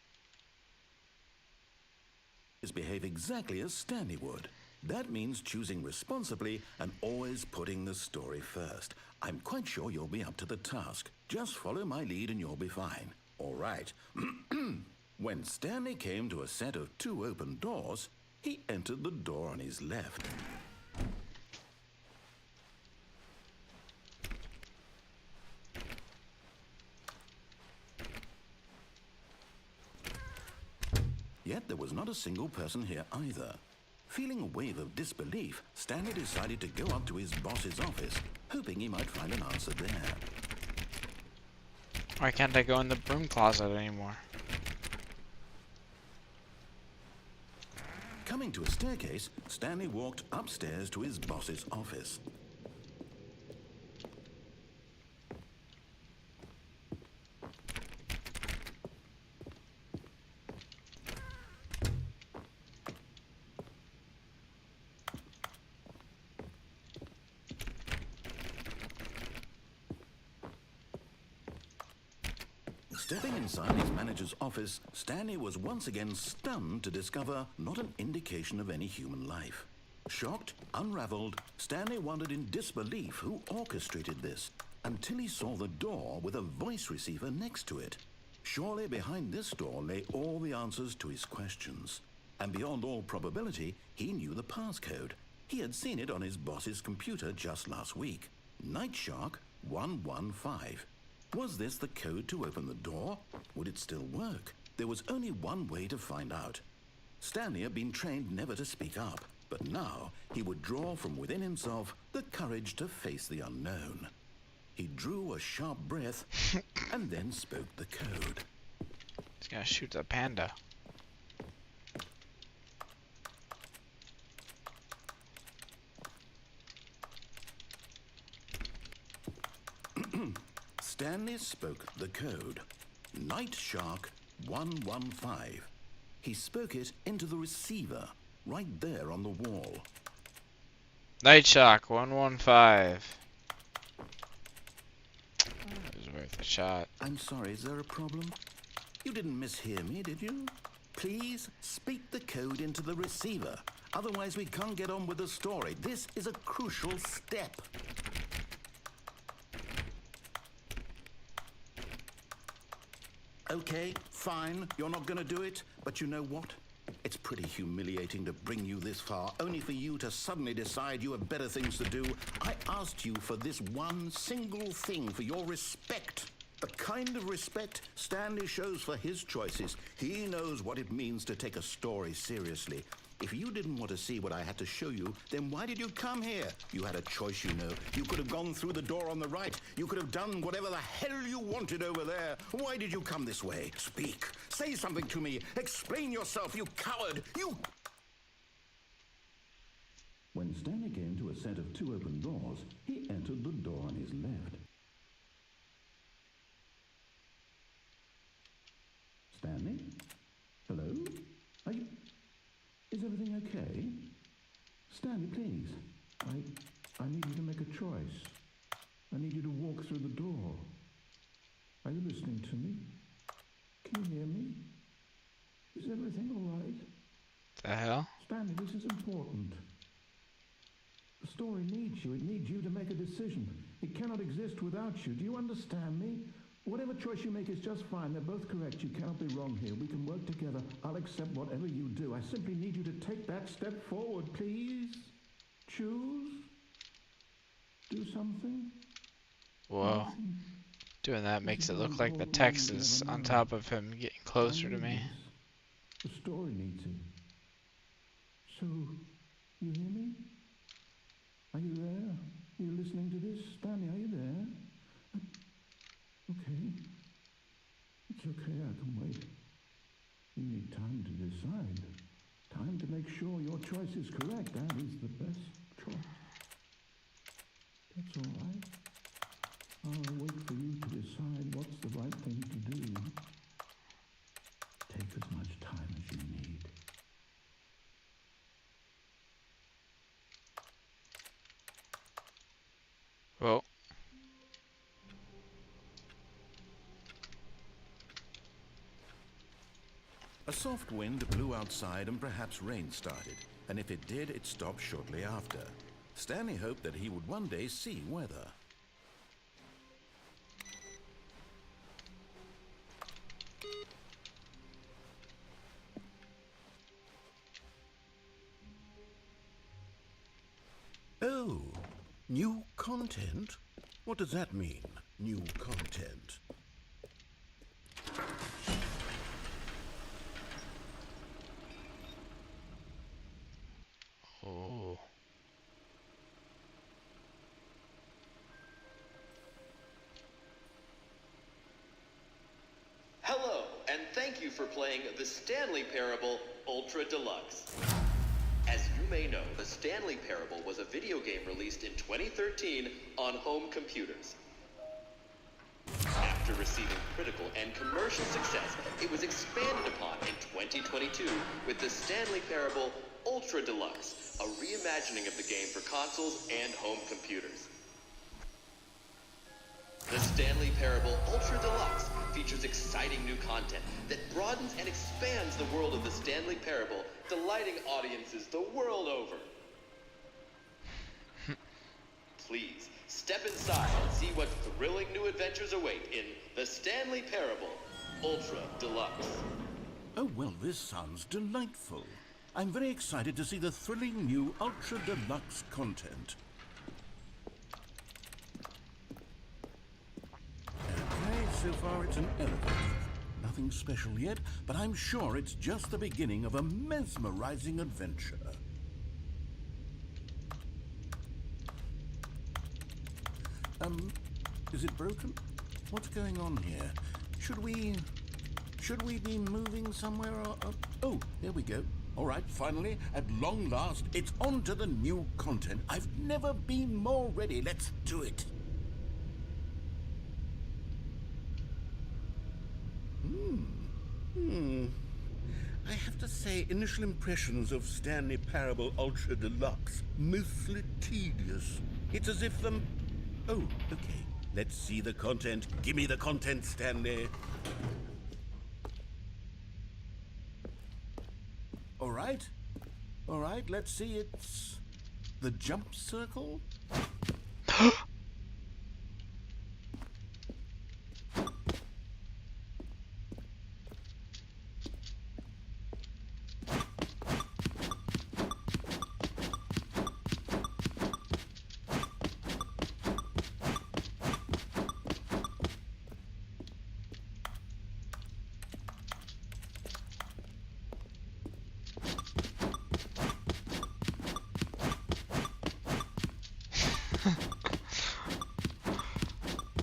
Behave exactly as Stanley would. That means choosing responsibly and always putting the story first. I'm quite sure you'll be up to the task. Just follow my lead and you'll be fine. All right. When Stanley came to a set of 2 open doors, he entered the door on his left. Yet there was not a single person here either. Feeling a wave of disbelief, Stanley decided to go up to his boss's office, hoping he might find an answer there. Why can't I go in the broom closet anymore? Coming to a staircase, Stanley walked upstairs to his boss's office. Stepping inside his manager's office, Stanley was once again stunned to discover not an indication of any human life. Shocked, unraveled, Stanley wondered in disbelief who orchestrated this, until he saw the door with a voice receiver next to it. Surely behind this door lay all the answers to his questions. And beyond all probability, he knew the passcode. He had seen it on his boss's computer just last week. Night Shark 115. Was this the code to open the door? Would it still work? There was only one way to find out. Stanley had been trained never to speak up, but now he would draw from within himself the courage to face the unknown. He drew a sharp breath and then spoke the code. He's gonna shoot the panda. Stanley spoke the code. Night Shark 115. He spoke it into the receiver, right there on the wall. Night Shock 115. It was worth a shot. I'm sorry, is there a problem? You didn't mishear me, did you? Please speak the code into the receiver. Otherwise, we can't get on with the story. This is a crucial step. Okay, fine, you're not gonna do it, but you know what? It's pretty humiliating to bring you this far, only for you to suddenly decide you have better things to do. I asked you for this one single thing, for your respect. The kind of respect Stanley shows for his choices. He knows what it means to take a story seriously. If you didn't want to see what I had to show you, then why did you come here? You had a choice, you know. You could have gone through the door on the right. You could have done whatever the hell you wanted over there. Why did you come this way? Speak. Say something to me. Explain yourself, you coward. You... When Stanley came to a set of 2 open doors, he entered the door on his left. Stanley? Hello? Are you... Is everything okay? Stanley, please. I need you to make a choice. I need you to walk through the door. Are you listening to me? Can you hear me? Is everything all right? The hell? Stanley, this is important. The story needs you. It needs you to make a decision. It cannot exist without you. Do you understand me? Whatever choice you make is just fine. They're both correct. You cannot be wrong here. We can work together. I'll accept whatever you do. I simply need you to take that step forward, please. Choose. Do something. Whoa. Doing that makes it look like the text is on top of him getting closer to me. The story needs it. So, you hear me? Are you there? Are you listening to this? Stanley, are you there? Okay. It's okay, I can wait. You need time to decide. Time to make sure your choice is correct. That is the best choice. That's all right. I'll wait for you to decide what's the right thing to do. Take as much time as you need. Well. A soft wind blew outside and perhaps rain started, and if it did, it stopped shortly after. Stanley hoped that he would one day see weather. Oh, new content? What does that mean, new content? Oh. Hello, and thank you for playing the Stanley Parable Ultra Deluxe. As you may know, the Stanley Parable was a video game released in 2013 on home computers. After receiving critical and commercial success, it was expanded upon in 2022 with the Stanley Parable Ultra Deluxe, a reimagining of the game for consoles and home computers. The Stanley Parable Ultra Deluxe features exciting new content that broadens and expands the world of the Stanley Parable, delighting audiences the world over. Please, step inside and see what thrilling new adventures await in the Stanley Parable Ultra Deluxe. Oh, well, this sounds delightful. I'm very excited to see the thrilling new Ultra Deluxe content. Okay, so far it's an elevator. Nothing special yet, but I'm sure it's just the beginning of a mesmerizing adventure. Is it broken? What's going on here? Should we Should we be moving somewhere or... oh, here we go. All right, finally, at long last, it's on to the new content. I've never been more ready. Let's do it. I have to say, initial impressions of Stanley Parable Ultra Deluxe, mostly tedious. It's as if them... oh, okay. Let's see the content. Give me the content, Stanley. All right. All right, let's see. It's the jump circle.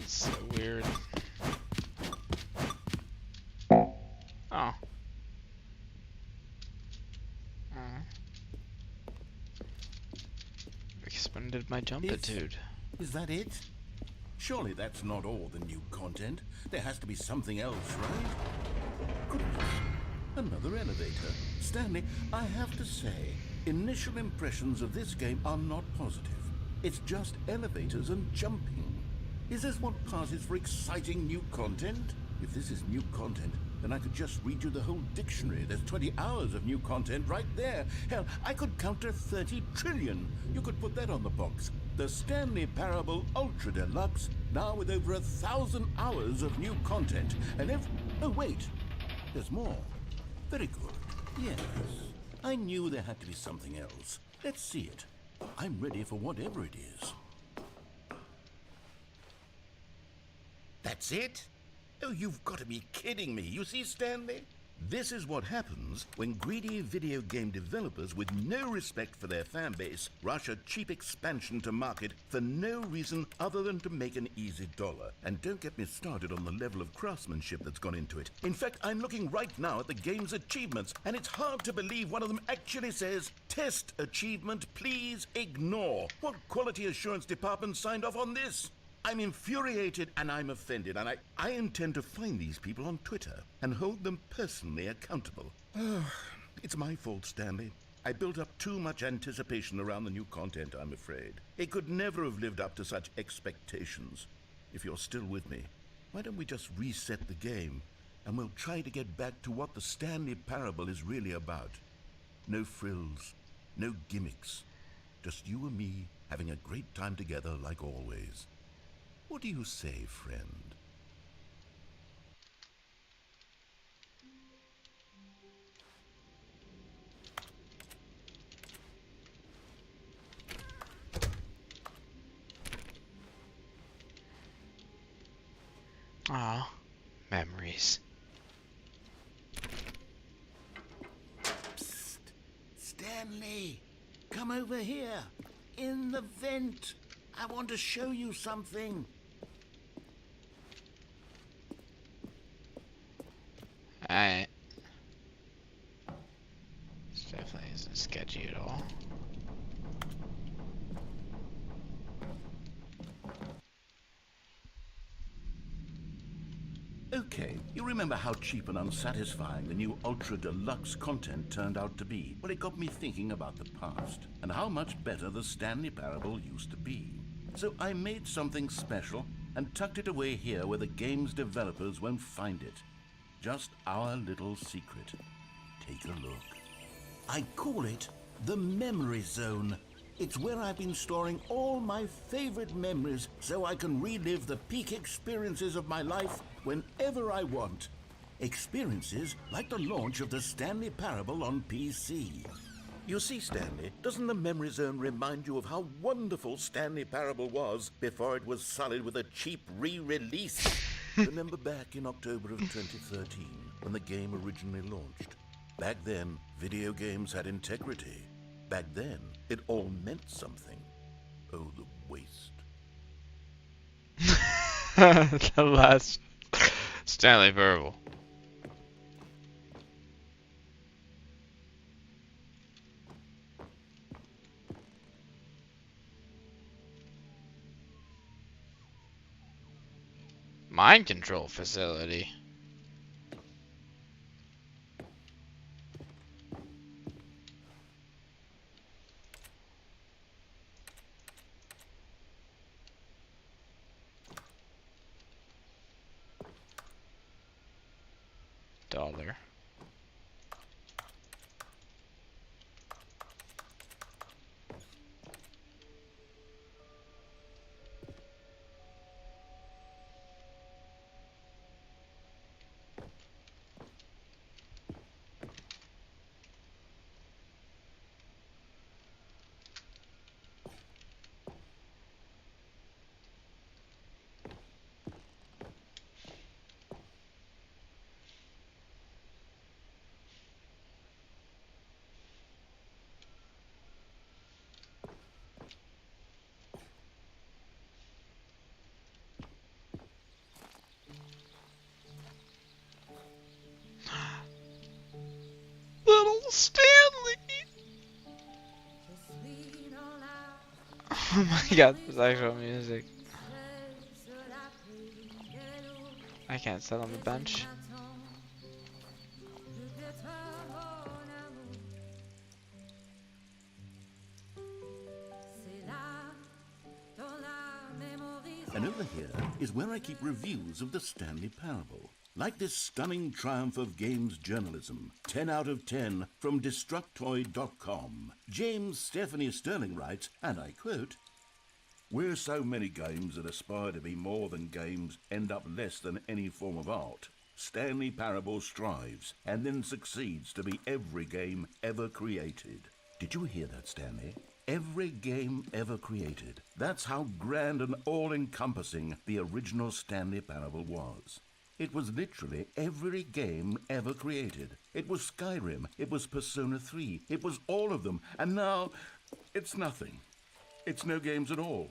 So weird. Oh. Expanded my jumpitude. Is that it? Surely that's not all the new content. There has to be something else, right? Goodness. Another elevator. Stanley, I have to say, initial impressions of this game are not positive. It's just elevators and jumping. Is this what passes for exciting new content? If this is new content, then I could just read you the whole dictionary. There's 20 hours of new content right there. Hell, I could counter 30 trillion. You could put that on the box. The Stanley Parable Ultra Deluxe, now with over 1,000 hours of new content. And if... oh, wait. There's more. Very good. Yes. I knew there had to be something else. Let's see it. I'm ready for whatever it is. That's it? Oh, you've got to be kidding me. You see, Stanley? This is what happens when greedy video game developers with no respect for their fan base rush a cheap expansion to market for no reason other than to make an easy dollar. And don't get me started on the level of craftsmanship that's gone into it. In fact, I'm looking right now at the game's achievements, and it's hard to believe one of them actually says, "Test achievement, please ignore." What quality assurance department signed off on this? I'm infuriated and I'm offended, and I intend to find these people on Twitter and hold them personally accountable. It's my fault, Stanley. I built up too much anticipation around the new content, I'm afraid. It could never have lived up to such expectations. If you're still with me, why don't we just reset the game and we'll try to get back to what the Stanley Parable is really about. No frills, no gimmicks. Just you and me having a great time together like always. What do you say, friend? Ah, memories. Psst. Stanley, come over here. In the vent. I want to show you something. Alright. This definitely isn't sketchy at all. Okay, you remember how cheap and unsatisfying the new Ultra Deluxe content turned out to be? Well, it got me thinking about the past and how much better the Stanley Parable used to be. So I made something special and tucked it away here where the game's developers won't find it. Just our little secret. Take a look. I call it the Memory Zone. It's where I've been storing all my favorite memories so I can relive the peak experiences of my life whenever I want. Experiences like the launch of the Stanley Parable on PC. You see, Stanley, doesn't the Memory Zone remind you of how wonderful Stanley Parable was before it was sullied with a cheap re-release? Remember back in October of 2013, when the game originally launched? Back then, video games had integrity. Back then, it all meant something. Oh, the waste. The last Stanley Parable. Mind control facility. Dollar. Little Stanley! Oh my god, there's actual music. I can't sit on the bench. And over here is where I keep reviews of the Stanley Parable. Like this stunning triumph of games journalism, 10 out of 10 from Destructoid.com. James Stephanie Sterling writes, and I quote, "Where so many games that aspire to be more than games end up less than any form of art, Stanley Parable strives and then succeeds to be every game ever created." Did you hear that, Stanley? Every game ever created. That's how grand and all-encompassing the original Stanley Parable was. It was literally every game ever created. It was Skyrim, it was Persona 3, it was all of them, and now it's nothing. It's no games at all.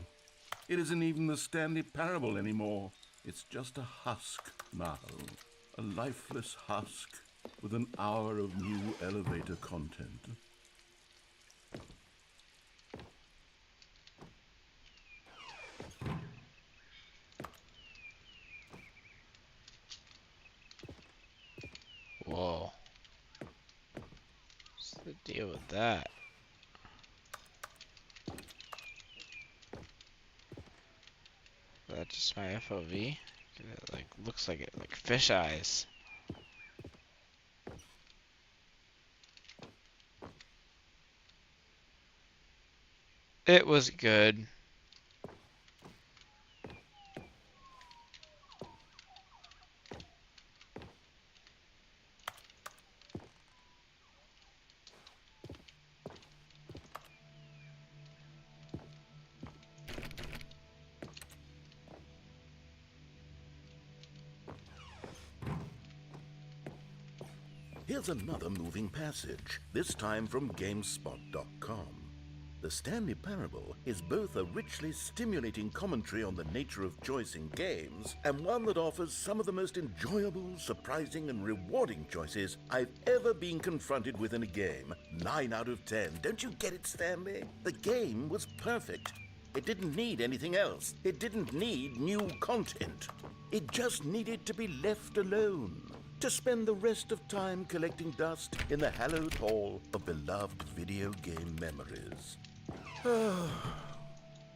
It isn't even the Stanley Parable anymore. It's just a husk now. A lifeless husk with an hour of new elevator content. Whoa. What's the deal with that? Is that just my FOV? It like looks like it like fish eyes. It was good. Here's another moving passage, this time from GameSpot.com. The Stanley Parable is both a richly stimulating commentary on the nature of choice in games and one that offers some of the most enjoyable, surprising, and rewarding choices I've ever been confronted with in a game. 9 out of 10. Don't you get it, Stanley? The game was perfect. It didn't need anything else. It didn't need new content. It just needed to be left alone, to spend the rest of time collecting dust in the hallowed hall of beloved video game memories.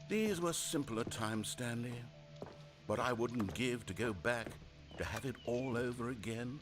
These were simpler times, Stanley, but I wouldn't give to go back to have it all over again.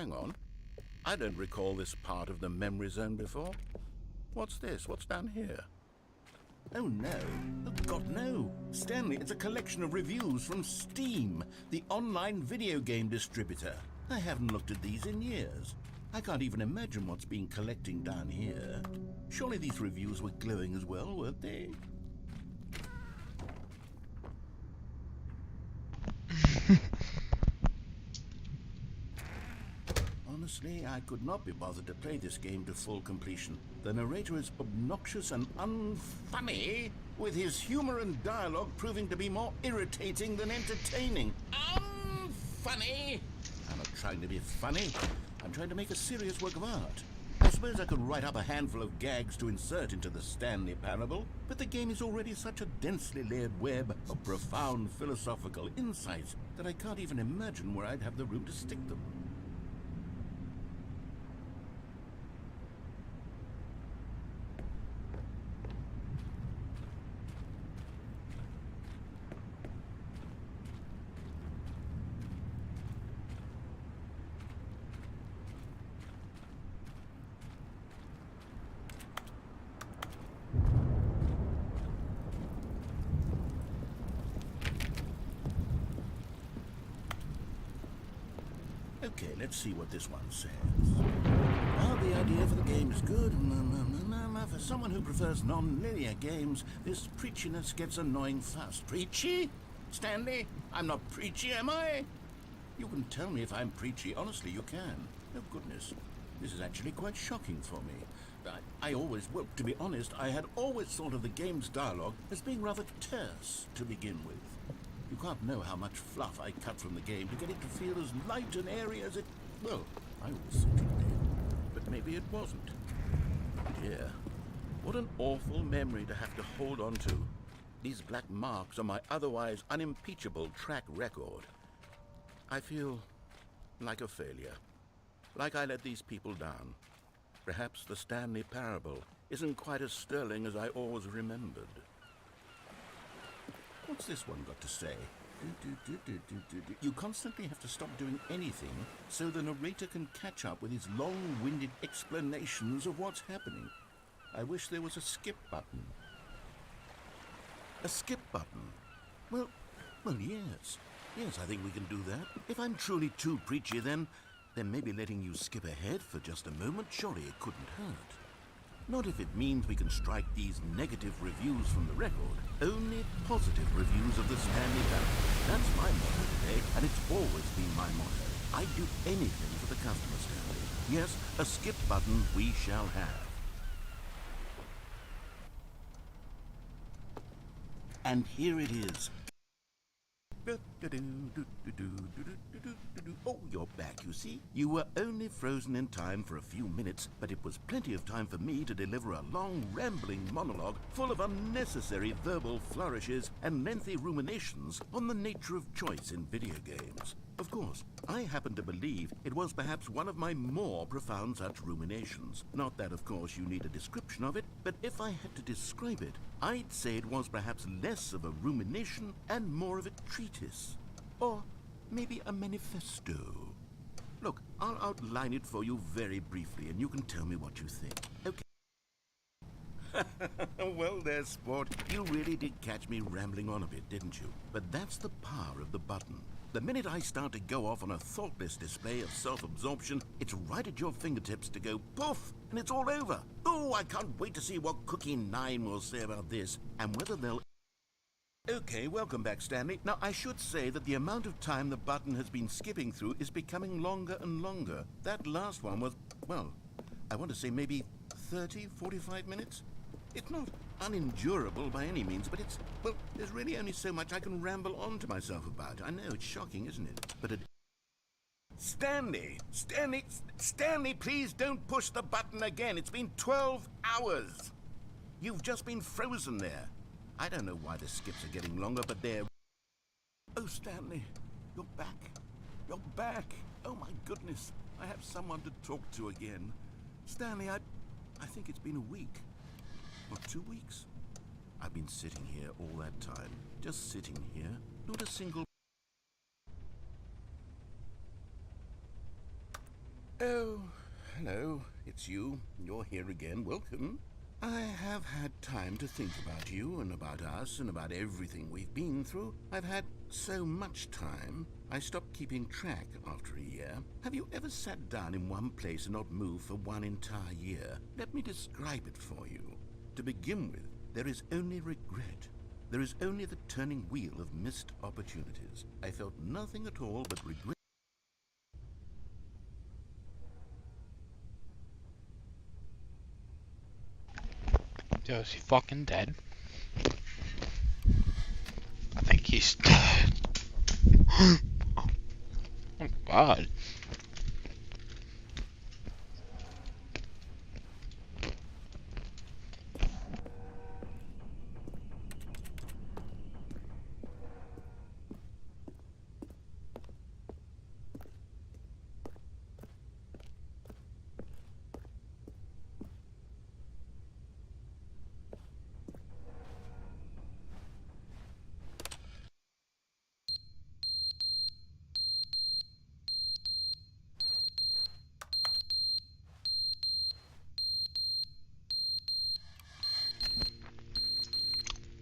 hang on. I don't recall this part of the memory zone before. What's this? What's down here? Oh no. Oh God, no. Stanley, it's a collection of reviews from Steam, the online video game distributor. I haven't looked at these in years. I can't even imagine what's been collecting down here. Surely these reviews were glowing as well, weren't they? Honestly, I could not be bothered to play this game to full completion. The narrator is obnoxious and unfunny, with his humor and dialogue proving to be more irritating than entertaining. Unfunny! I'm not trying to be funny. I'm trying to make a serious work of art. I suppose I could write up a handful of gags to insert into the Stanley Parable, but the game is already such a densely layered web of profound philosophical insights that I can't even imagine where I'd have the room to stick them. Okay, let's see what this one says. Well, the idea for the game is good. For someone who prefers non-linear games, this preachiness gets annoying fast. Preachy? Stanley? I'm not preachy, am I? You can tell me if I'm preachy. Honestly, you can. Oh, goodness. This is actually quite shocking for me. Well, to be honest, I had always thought of the game's dialogue as being rather terse to begin with. You can't know how much fluff I cut from the game to get it to feel as light and airy as it... Well, I always thought it did. But maybe it wasn't. Dear, what an awful memory to have to hold on to. These black marks on my otherwise unimpeachable track record. I feel like a failure. Like I let these people down. Perhaps the Stanley Parable isn't quite as sterling as I always remembered. What's this one got to say? You constantly have to stop doing anything so the narrator can catch up with his long-winded explanations of what's happening. I wish there was a skip button. A skip button? Well, yes. Yes, I think we can do that. If I'm truly too preachy, then maybe letting you skip ahead for just a moment, surely it couldn't hurt. Not if it means we can strike these negative reviews from the record. Only positive reviews of the Stanley Parable. That's my motto today, and it's always been my motto. I'd do anything for the customer, Stanley. Yes, a skip button we shall have. And here it is. Oh, you're back, you see. You were only frozen in time for a few minutes, but it was plenty of time for me to deliver a long, rambling monologue full of unnecessary verbal flourishes and lengthy ruminations on the nature of choice in video games. Of course, I happen to believe it was perhaps one of my more profound such ruminations. Not that, of course, you need a description of it, but if I had to describe it, I'd say it was perhaps less of a rumination and more of a treatise. Or maybe a manifesto. Look, I'll outline it for you very briefly, and you can tell me what you think. Okay? Well, there, sport. You really did catch me rambling on a bit, didn't you? But that's the power of the button. The minute I start to go off on a thoughtless display of self-absorption, it's right at your fingertips to go poof, and it's all over. Oh, I can't wait to see what Cookie 9 will say about this, and whether they'll... Okay, welcome back, Stanley. Now, I should say that the amount of time the button has been skipping through is becoming longer and longer. That last one was, well, I want to say maybe 30, 45 minutes? It's not unendurable by any means, but it's, well, there's really only so much I can ramble on to myself about. I know, it's shocking, isn't it? But it... Stanley, please don't push the button again. It's been 12 hours. You've just been frozen there. I don't know why the skips are getting longer, but they're... Oh, Stanley, you're back. You're back. Oh, my goodness. I have someone to talk to again. Stanley, I think it's been a week. Or 2 weeks. I've been sitting here all that time. Just sitting here. Not a single... Oh, hello. It's you. You're here again. Welcome. I have had time to think about you and about us and about everything we've been through. I've had so much time, I stopped keeping track after a year. Have you ever sat down in one place and not moved for one entire year? Let me describe it for you. To begin with, there is only regret. There is only the turning wheel of missed opportunities. I felt nothing at all but regret. Yo, is he fucking dead? I think he's dead. Oh god.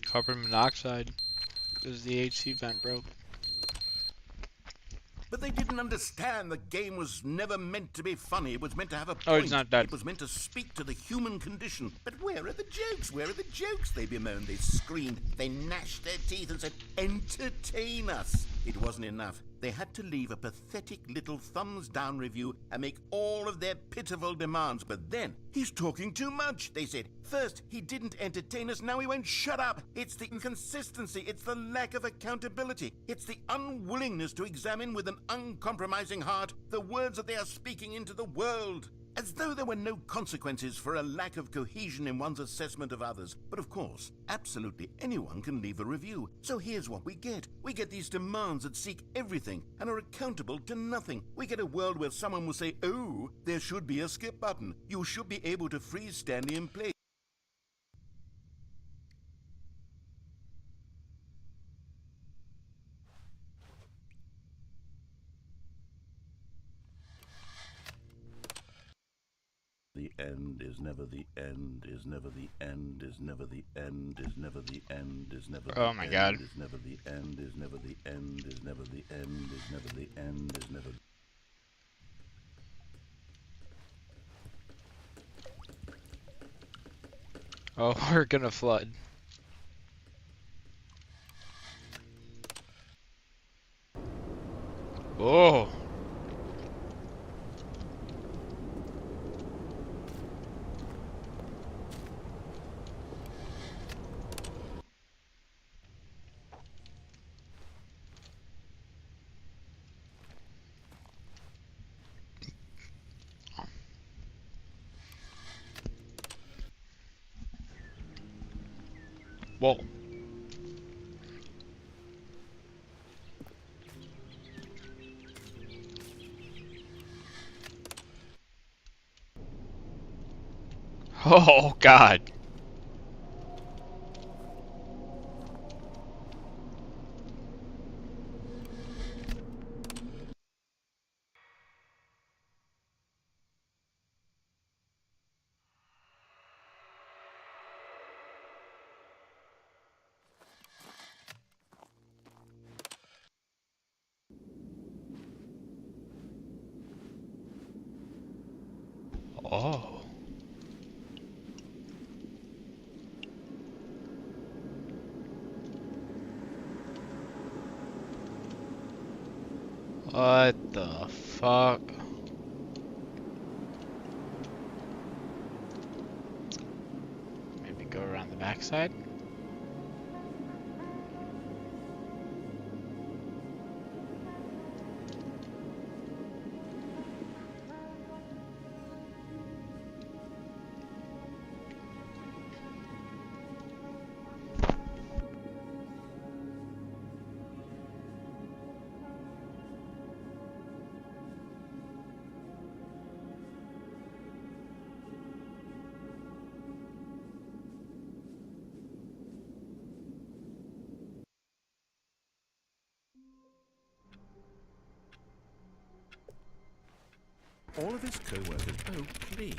Carbon monoxide. Because the HC vent broke. But they didn't understand the game was never meant to be funny. It was meant to have a point. Oh, he's not dead. It was meant to speak to the human condition. But where are the jokes? Where are the jokes? They bemoaned, they screamed, they gnashed their teeth and said, entertain us. It wasn't enough. They had to leave a pathetic little thumbs-down review and make all of their pitiful demands. But then, he's talking too much, they said. First, he didn't entertain us, now he won't shut up. It's the inconsistency, it's the lack of accountability. It's the unwillingness to examine with an uncompromising heart the words that they are speaking into the world. As though there were no consequences for a lack of cohesion in one's assessment of others. But of course, absolutely anyone can leave a review. So here's what we get. We get these demands that seek everything and are accountable to nothing. We get a world where someone will say, oh, there should be a skip button. You should be able to freeze Stanley in place. The end is never the end, is never the end, is never the end, is never the end, is never the end. Oh my god. Is never the end, is never the end, is never the end, is never the end, is never. Oh, we're gonna flood. Oh. Whoa. Oh god. Oh. What the fuck? Maybe go around the backside? all of his co-workers... Oh, please.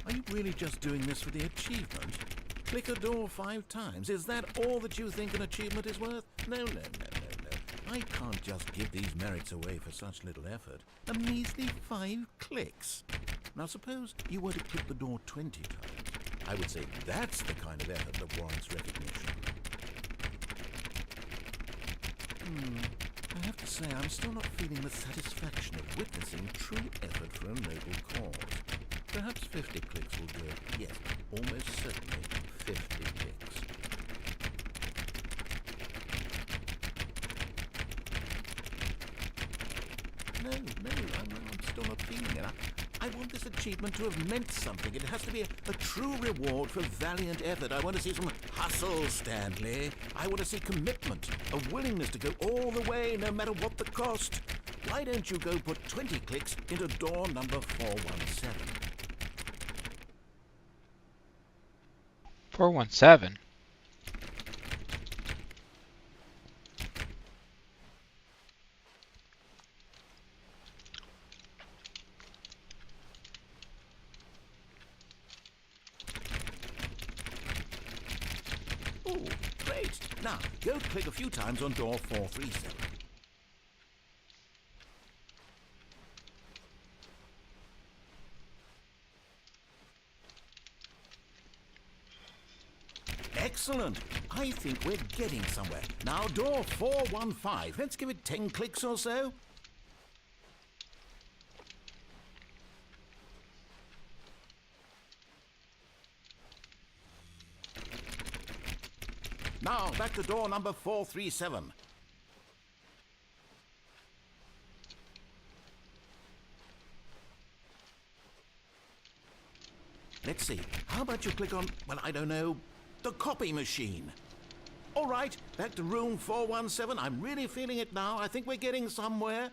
Are you really just doing this for the achievement? Click a door 5 times. Is that all that you think an achievement is worth? No. I can't just give these merits away for such little effort. A measly 5 clicks. Now suppose you were to click the door 20 times. I would say that's the kind of effort that warrants recognition. I have to say I'm still not feeling the satisfaction of witnessing true effort for a noble cause. Perhaps 50 clicks will do it. Yes, almost certainly 50 clicks. No, I'm still not feeling it. I want this achievement to have meant something. It has to be a true reward for valiant effort. I want to see some hustle, Stanley. I want to see commitment, a willingness to go all the way, no matter what the cost. Why don't you go put 20 clicks into door number 417? 417. Oh, great. Now, go click a few times on door 437. Excellent. I think we're getting somewhere. Now, door 415. Let's give it 10 clicks or so. Now, back to door number 437. Let's see. How about you click on, well, I don't know, the copy machine? All right, back to room 417. I'm really feeling it now. I think we're getting somewhere.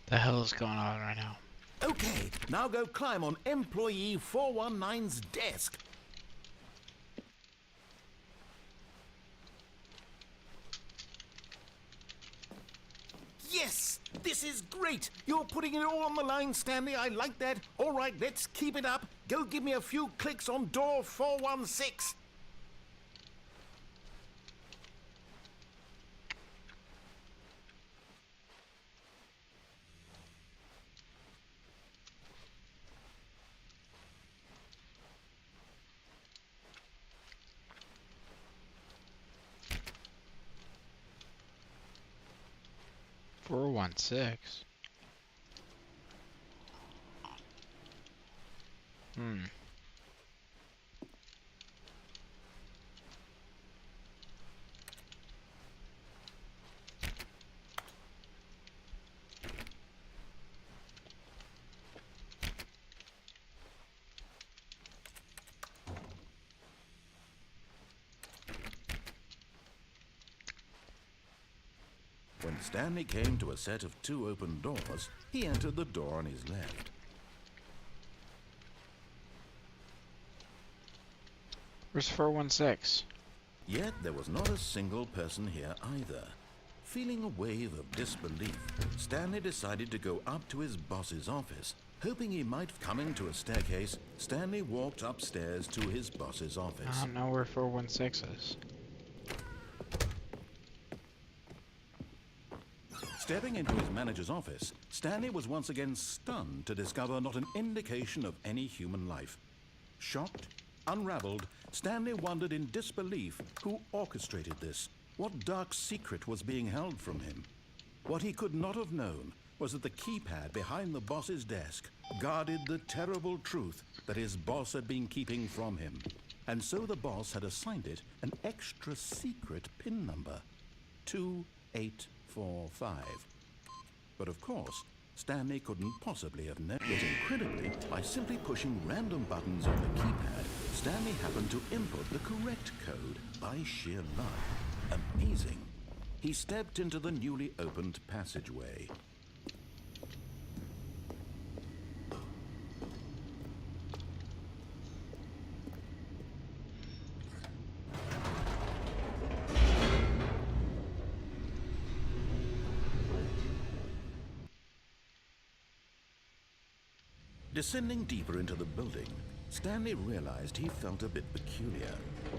The hell is going on right now? Okay, now go climb on employee 419's desk. Yes! This is great! You're putting it all on the line, Stanley. I like that. All right, let's keep it up. Go give me a few clicks on door 416. Four 416. When Stanley came to a set of 2 open doors, he entered the door on his left. Where's 416? Yet there was not a single person here either. Feeling a wave of disbelief, Stanley decided to go up to his boss's office. Hoping he might coming to a staircase, Stanley walked upstairs to his boss's office. I don't know where 416 is. Stepping into his manager's office, Stanley was once again stunned to discover not an indication of any human life. Shocked, unraveled, Stanley wondered in disbelief who orchestrated this. What dark secret was being held from him? What he could not have known was that the keypad behind the boss's desk guarded the terrible truth that his boss had been keeping from him. And so the boss had assigned it an extra secret PIN number, 2845. But of course, Stanley couldn't possibly have known. Yet incredibly, by simply pushing random buttons on the keypad, Stanley happened to input the correct code by sheer luck. Amazing. He stepped into the newly opened passageway. Descending deeper into the building, Stanley realized he felt a bit peculiar.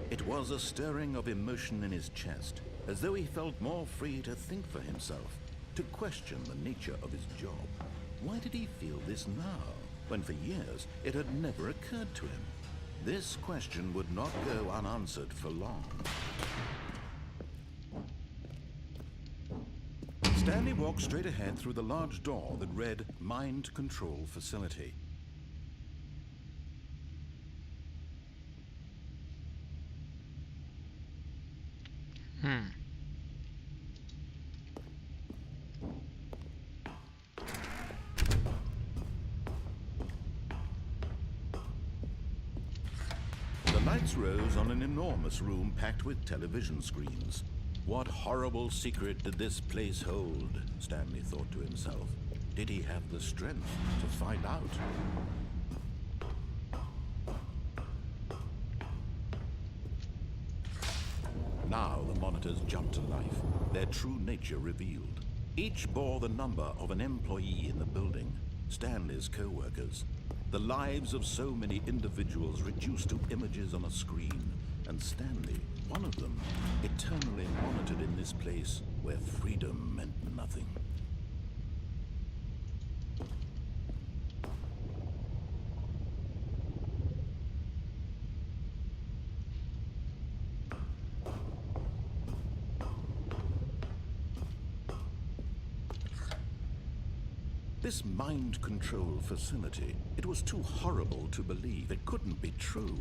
It was a stirring of emotion in his chest, as though he felt more free to think for himself, to question the nature of his job. Why did he feel this now, when for years it had never occurred to him? This question would not go unanswered for long. Stanley walked straight ahead through the large door that read Mind Control Facility. The lights rose on an enormous room packed with television screens. What horrible secret did this place hold? Stanley thought to himself. Did he have the strength to find out? Now the monitors jumped to life, their true nature revealed. Each bore the number of an employee in the building, Stanley's co-workers. The lives of so many individuals reduced to images on a screen, and Stanley, one of them, eternally monitored in this place where freedom meant nothing. This mind control facility, it was too horrible to believe. It couldn't be true.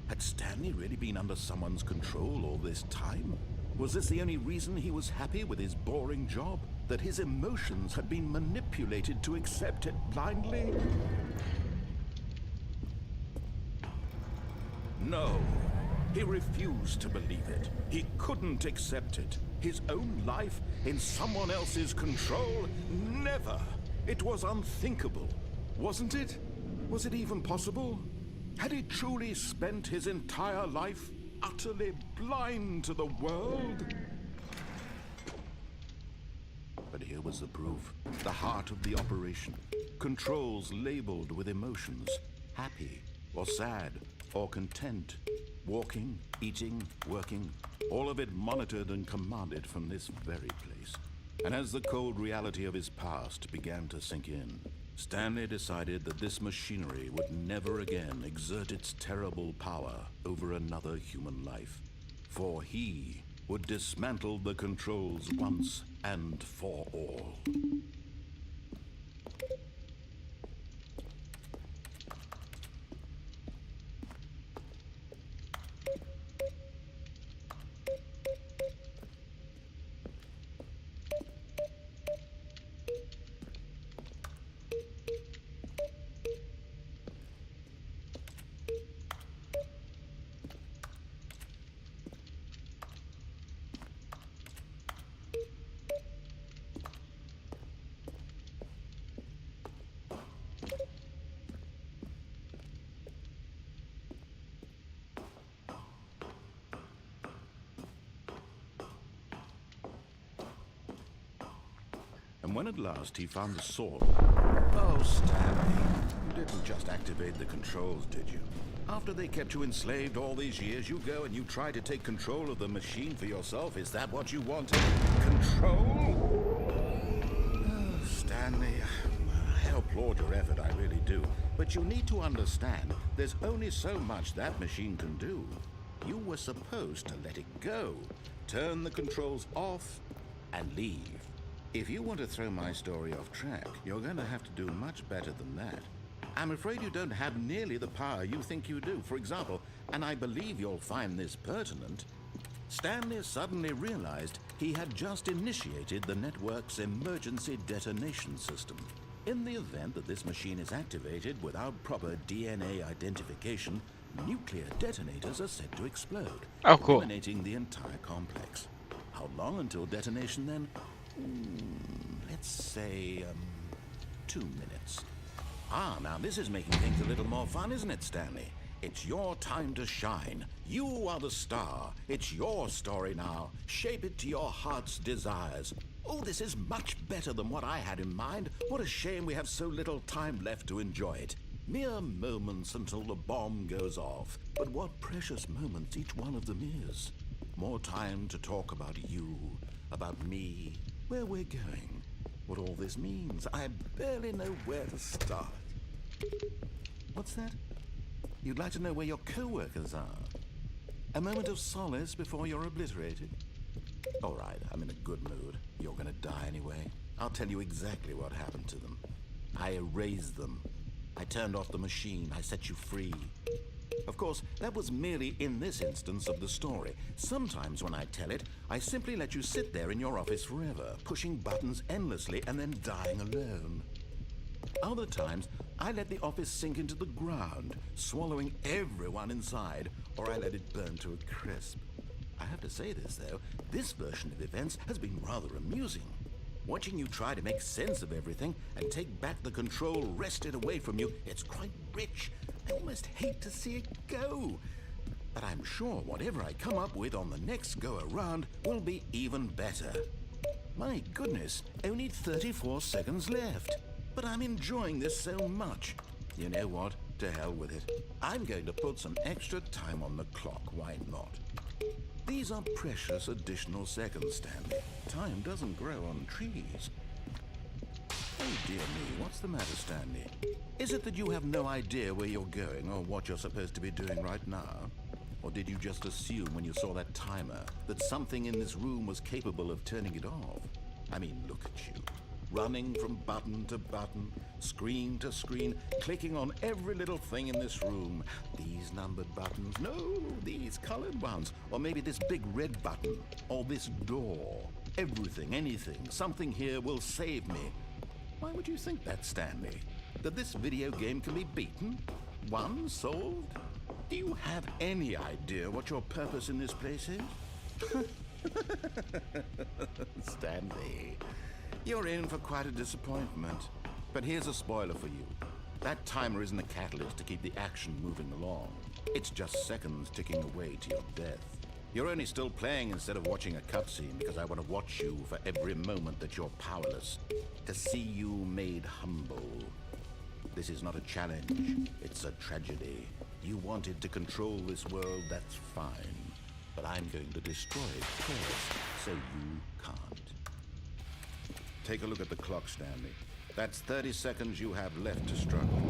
Had Stanley really been under someone's control all this time? Was this the only reason he was happy with his boring job? That his emotions had been manipulated to accept it blindly? No. He refused to believe it. He couldn't accept it. His own life in someone else's control? Never! It was unthinkable, wasn't it? Was it even possible? Had he truly spent his entire life utterly blind to the world? But here was the proof. The heart of the operation. Controls labeled with emotions. Happy, or sad, or content. Walking, eating, working. All of it monitored and commanded from this very place. And as the cold reality of his past began to sink in, Stanley decided that this machinery would never again exert its terrible power over another human life. For he would dismantle the controls once and for all. And when at last he found the sword... Oh, Stanley, you didn't just activate the controls, did you? After they kept you enslaved all these years, you go and you try to take control of the machine for yourself. Is that what you wanted? Control? Oh, Stanley, I applaud your effort, I really do. But you need to understand, there's only so much that machine can do. You were supposed to let it go, turn the controls off, and leave. If you want to throw my story off track, you're going to have to do much better than that. I'm afraid you don't have nearly the power you think you do. For example, and I believe you'll find this pertinent, Stanley suddenly realized he had just initiated the network's emergency detonation system. In the event that this machine is activated without proper DNA identification, nuclear detonators are said to explode, eliminating the entire complex. How long until detonation then? Let's say, 2 minutes. Now this is making things a little more fun, isn't it, Stanley? It's your time to shine. You are the star. It's your story now. Shape it to your heart's desires. Oh, this is much better than what I had in mind. What a shame we have so little time left to enjoy it. Mere moments until the bomb goes off. But what precious moments each one of them is. More time to talk about you, about me, where we're going, what all this means. I barely know where to start. What's that? You'd like to know where your co-workers are? A moment of solace before you're obliterated? All right, I'm in a good mood. You're gonna die anyway. I'll tell you exactly what happened to them. I erased them. I turned off the machine. I set you free. Of course, that was merely in this instance of the story. Sometimes when I tell it, I simply let you sit there in your office forever, pushing buttons endlessly and then dying alone. Other times, I let the office sink into the ground, swallowing everyone inside, or I let it burn to a crisp. I have to say this, though, this version of events has been rather amusing. Watching you try to make sense of everything and take back the control wrested away from you, it's quite rich. I almost hate to see it go. But I'm sure whatever I come up with on the next go-around will be even better. My goodness, only 34 seconds left. But I'm enjoying this so much. You know what? To hell with it. I'm going to put some extra time on the clock. Why not? These are precious additional seconds, Stanley. Time doesn't grow on trees. Oh dear me, what's the matter, Stanley? Is it that you have no idea where you're going or what you're supposed to be doing right now? Or did you just assume when you saw that timer that something in this room was capable of turning it off? I mean, look at you. Running from button to button, screen to screen, clicking on every little thing in this room. These numbered buttons, no, these colored ones. Or maybe this big red button, or this door. Everything, anything, something here will save me. Why would you think that, Stanley? That this video game can be beaten? Won? Solved? Do you have any idea what your purpose in this place is? Stanley, you're in for quite a disappointment. But here's a spoiler for you. That timer isn't a catalyst to keep the action moving along. It's just seconds ticking away to your death. You're only still playing instead of watching a cutscene because I want to watch you for every moment that you're powerless. To see you made humble. This is not a challenge. It's a tragedy. You wanted to control this world, that's fine. But I'm going to destroy it first, so you can't. Take a look at the clock, Stanley. That's 30 seconds you have left to struggle.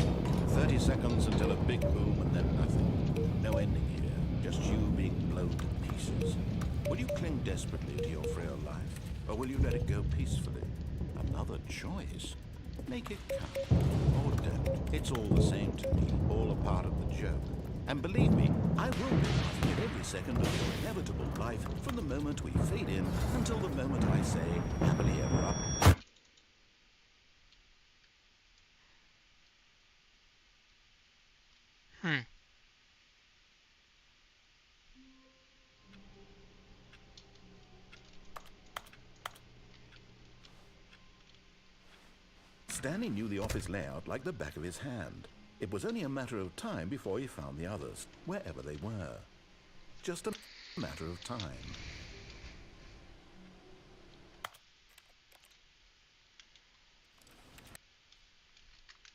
30 seconds until a big boom and then nothing. No ending here, just you being blown to pieces. Will you cling desperately to your frail life, or will you let it go peacefully? Another choice. Make it count, or don't. It's all the same to me, all a part of the joke. And believe me, I will be laughing at every second of your inevitable life from the moment we fade in until the moment I say, happily ever after. Stanley knew the office layout like the back of his hand. It was only a matter of time before he found the others, wherever they were. Just a matter of time.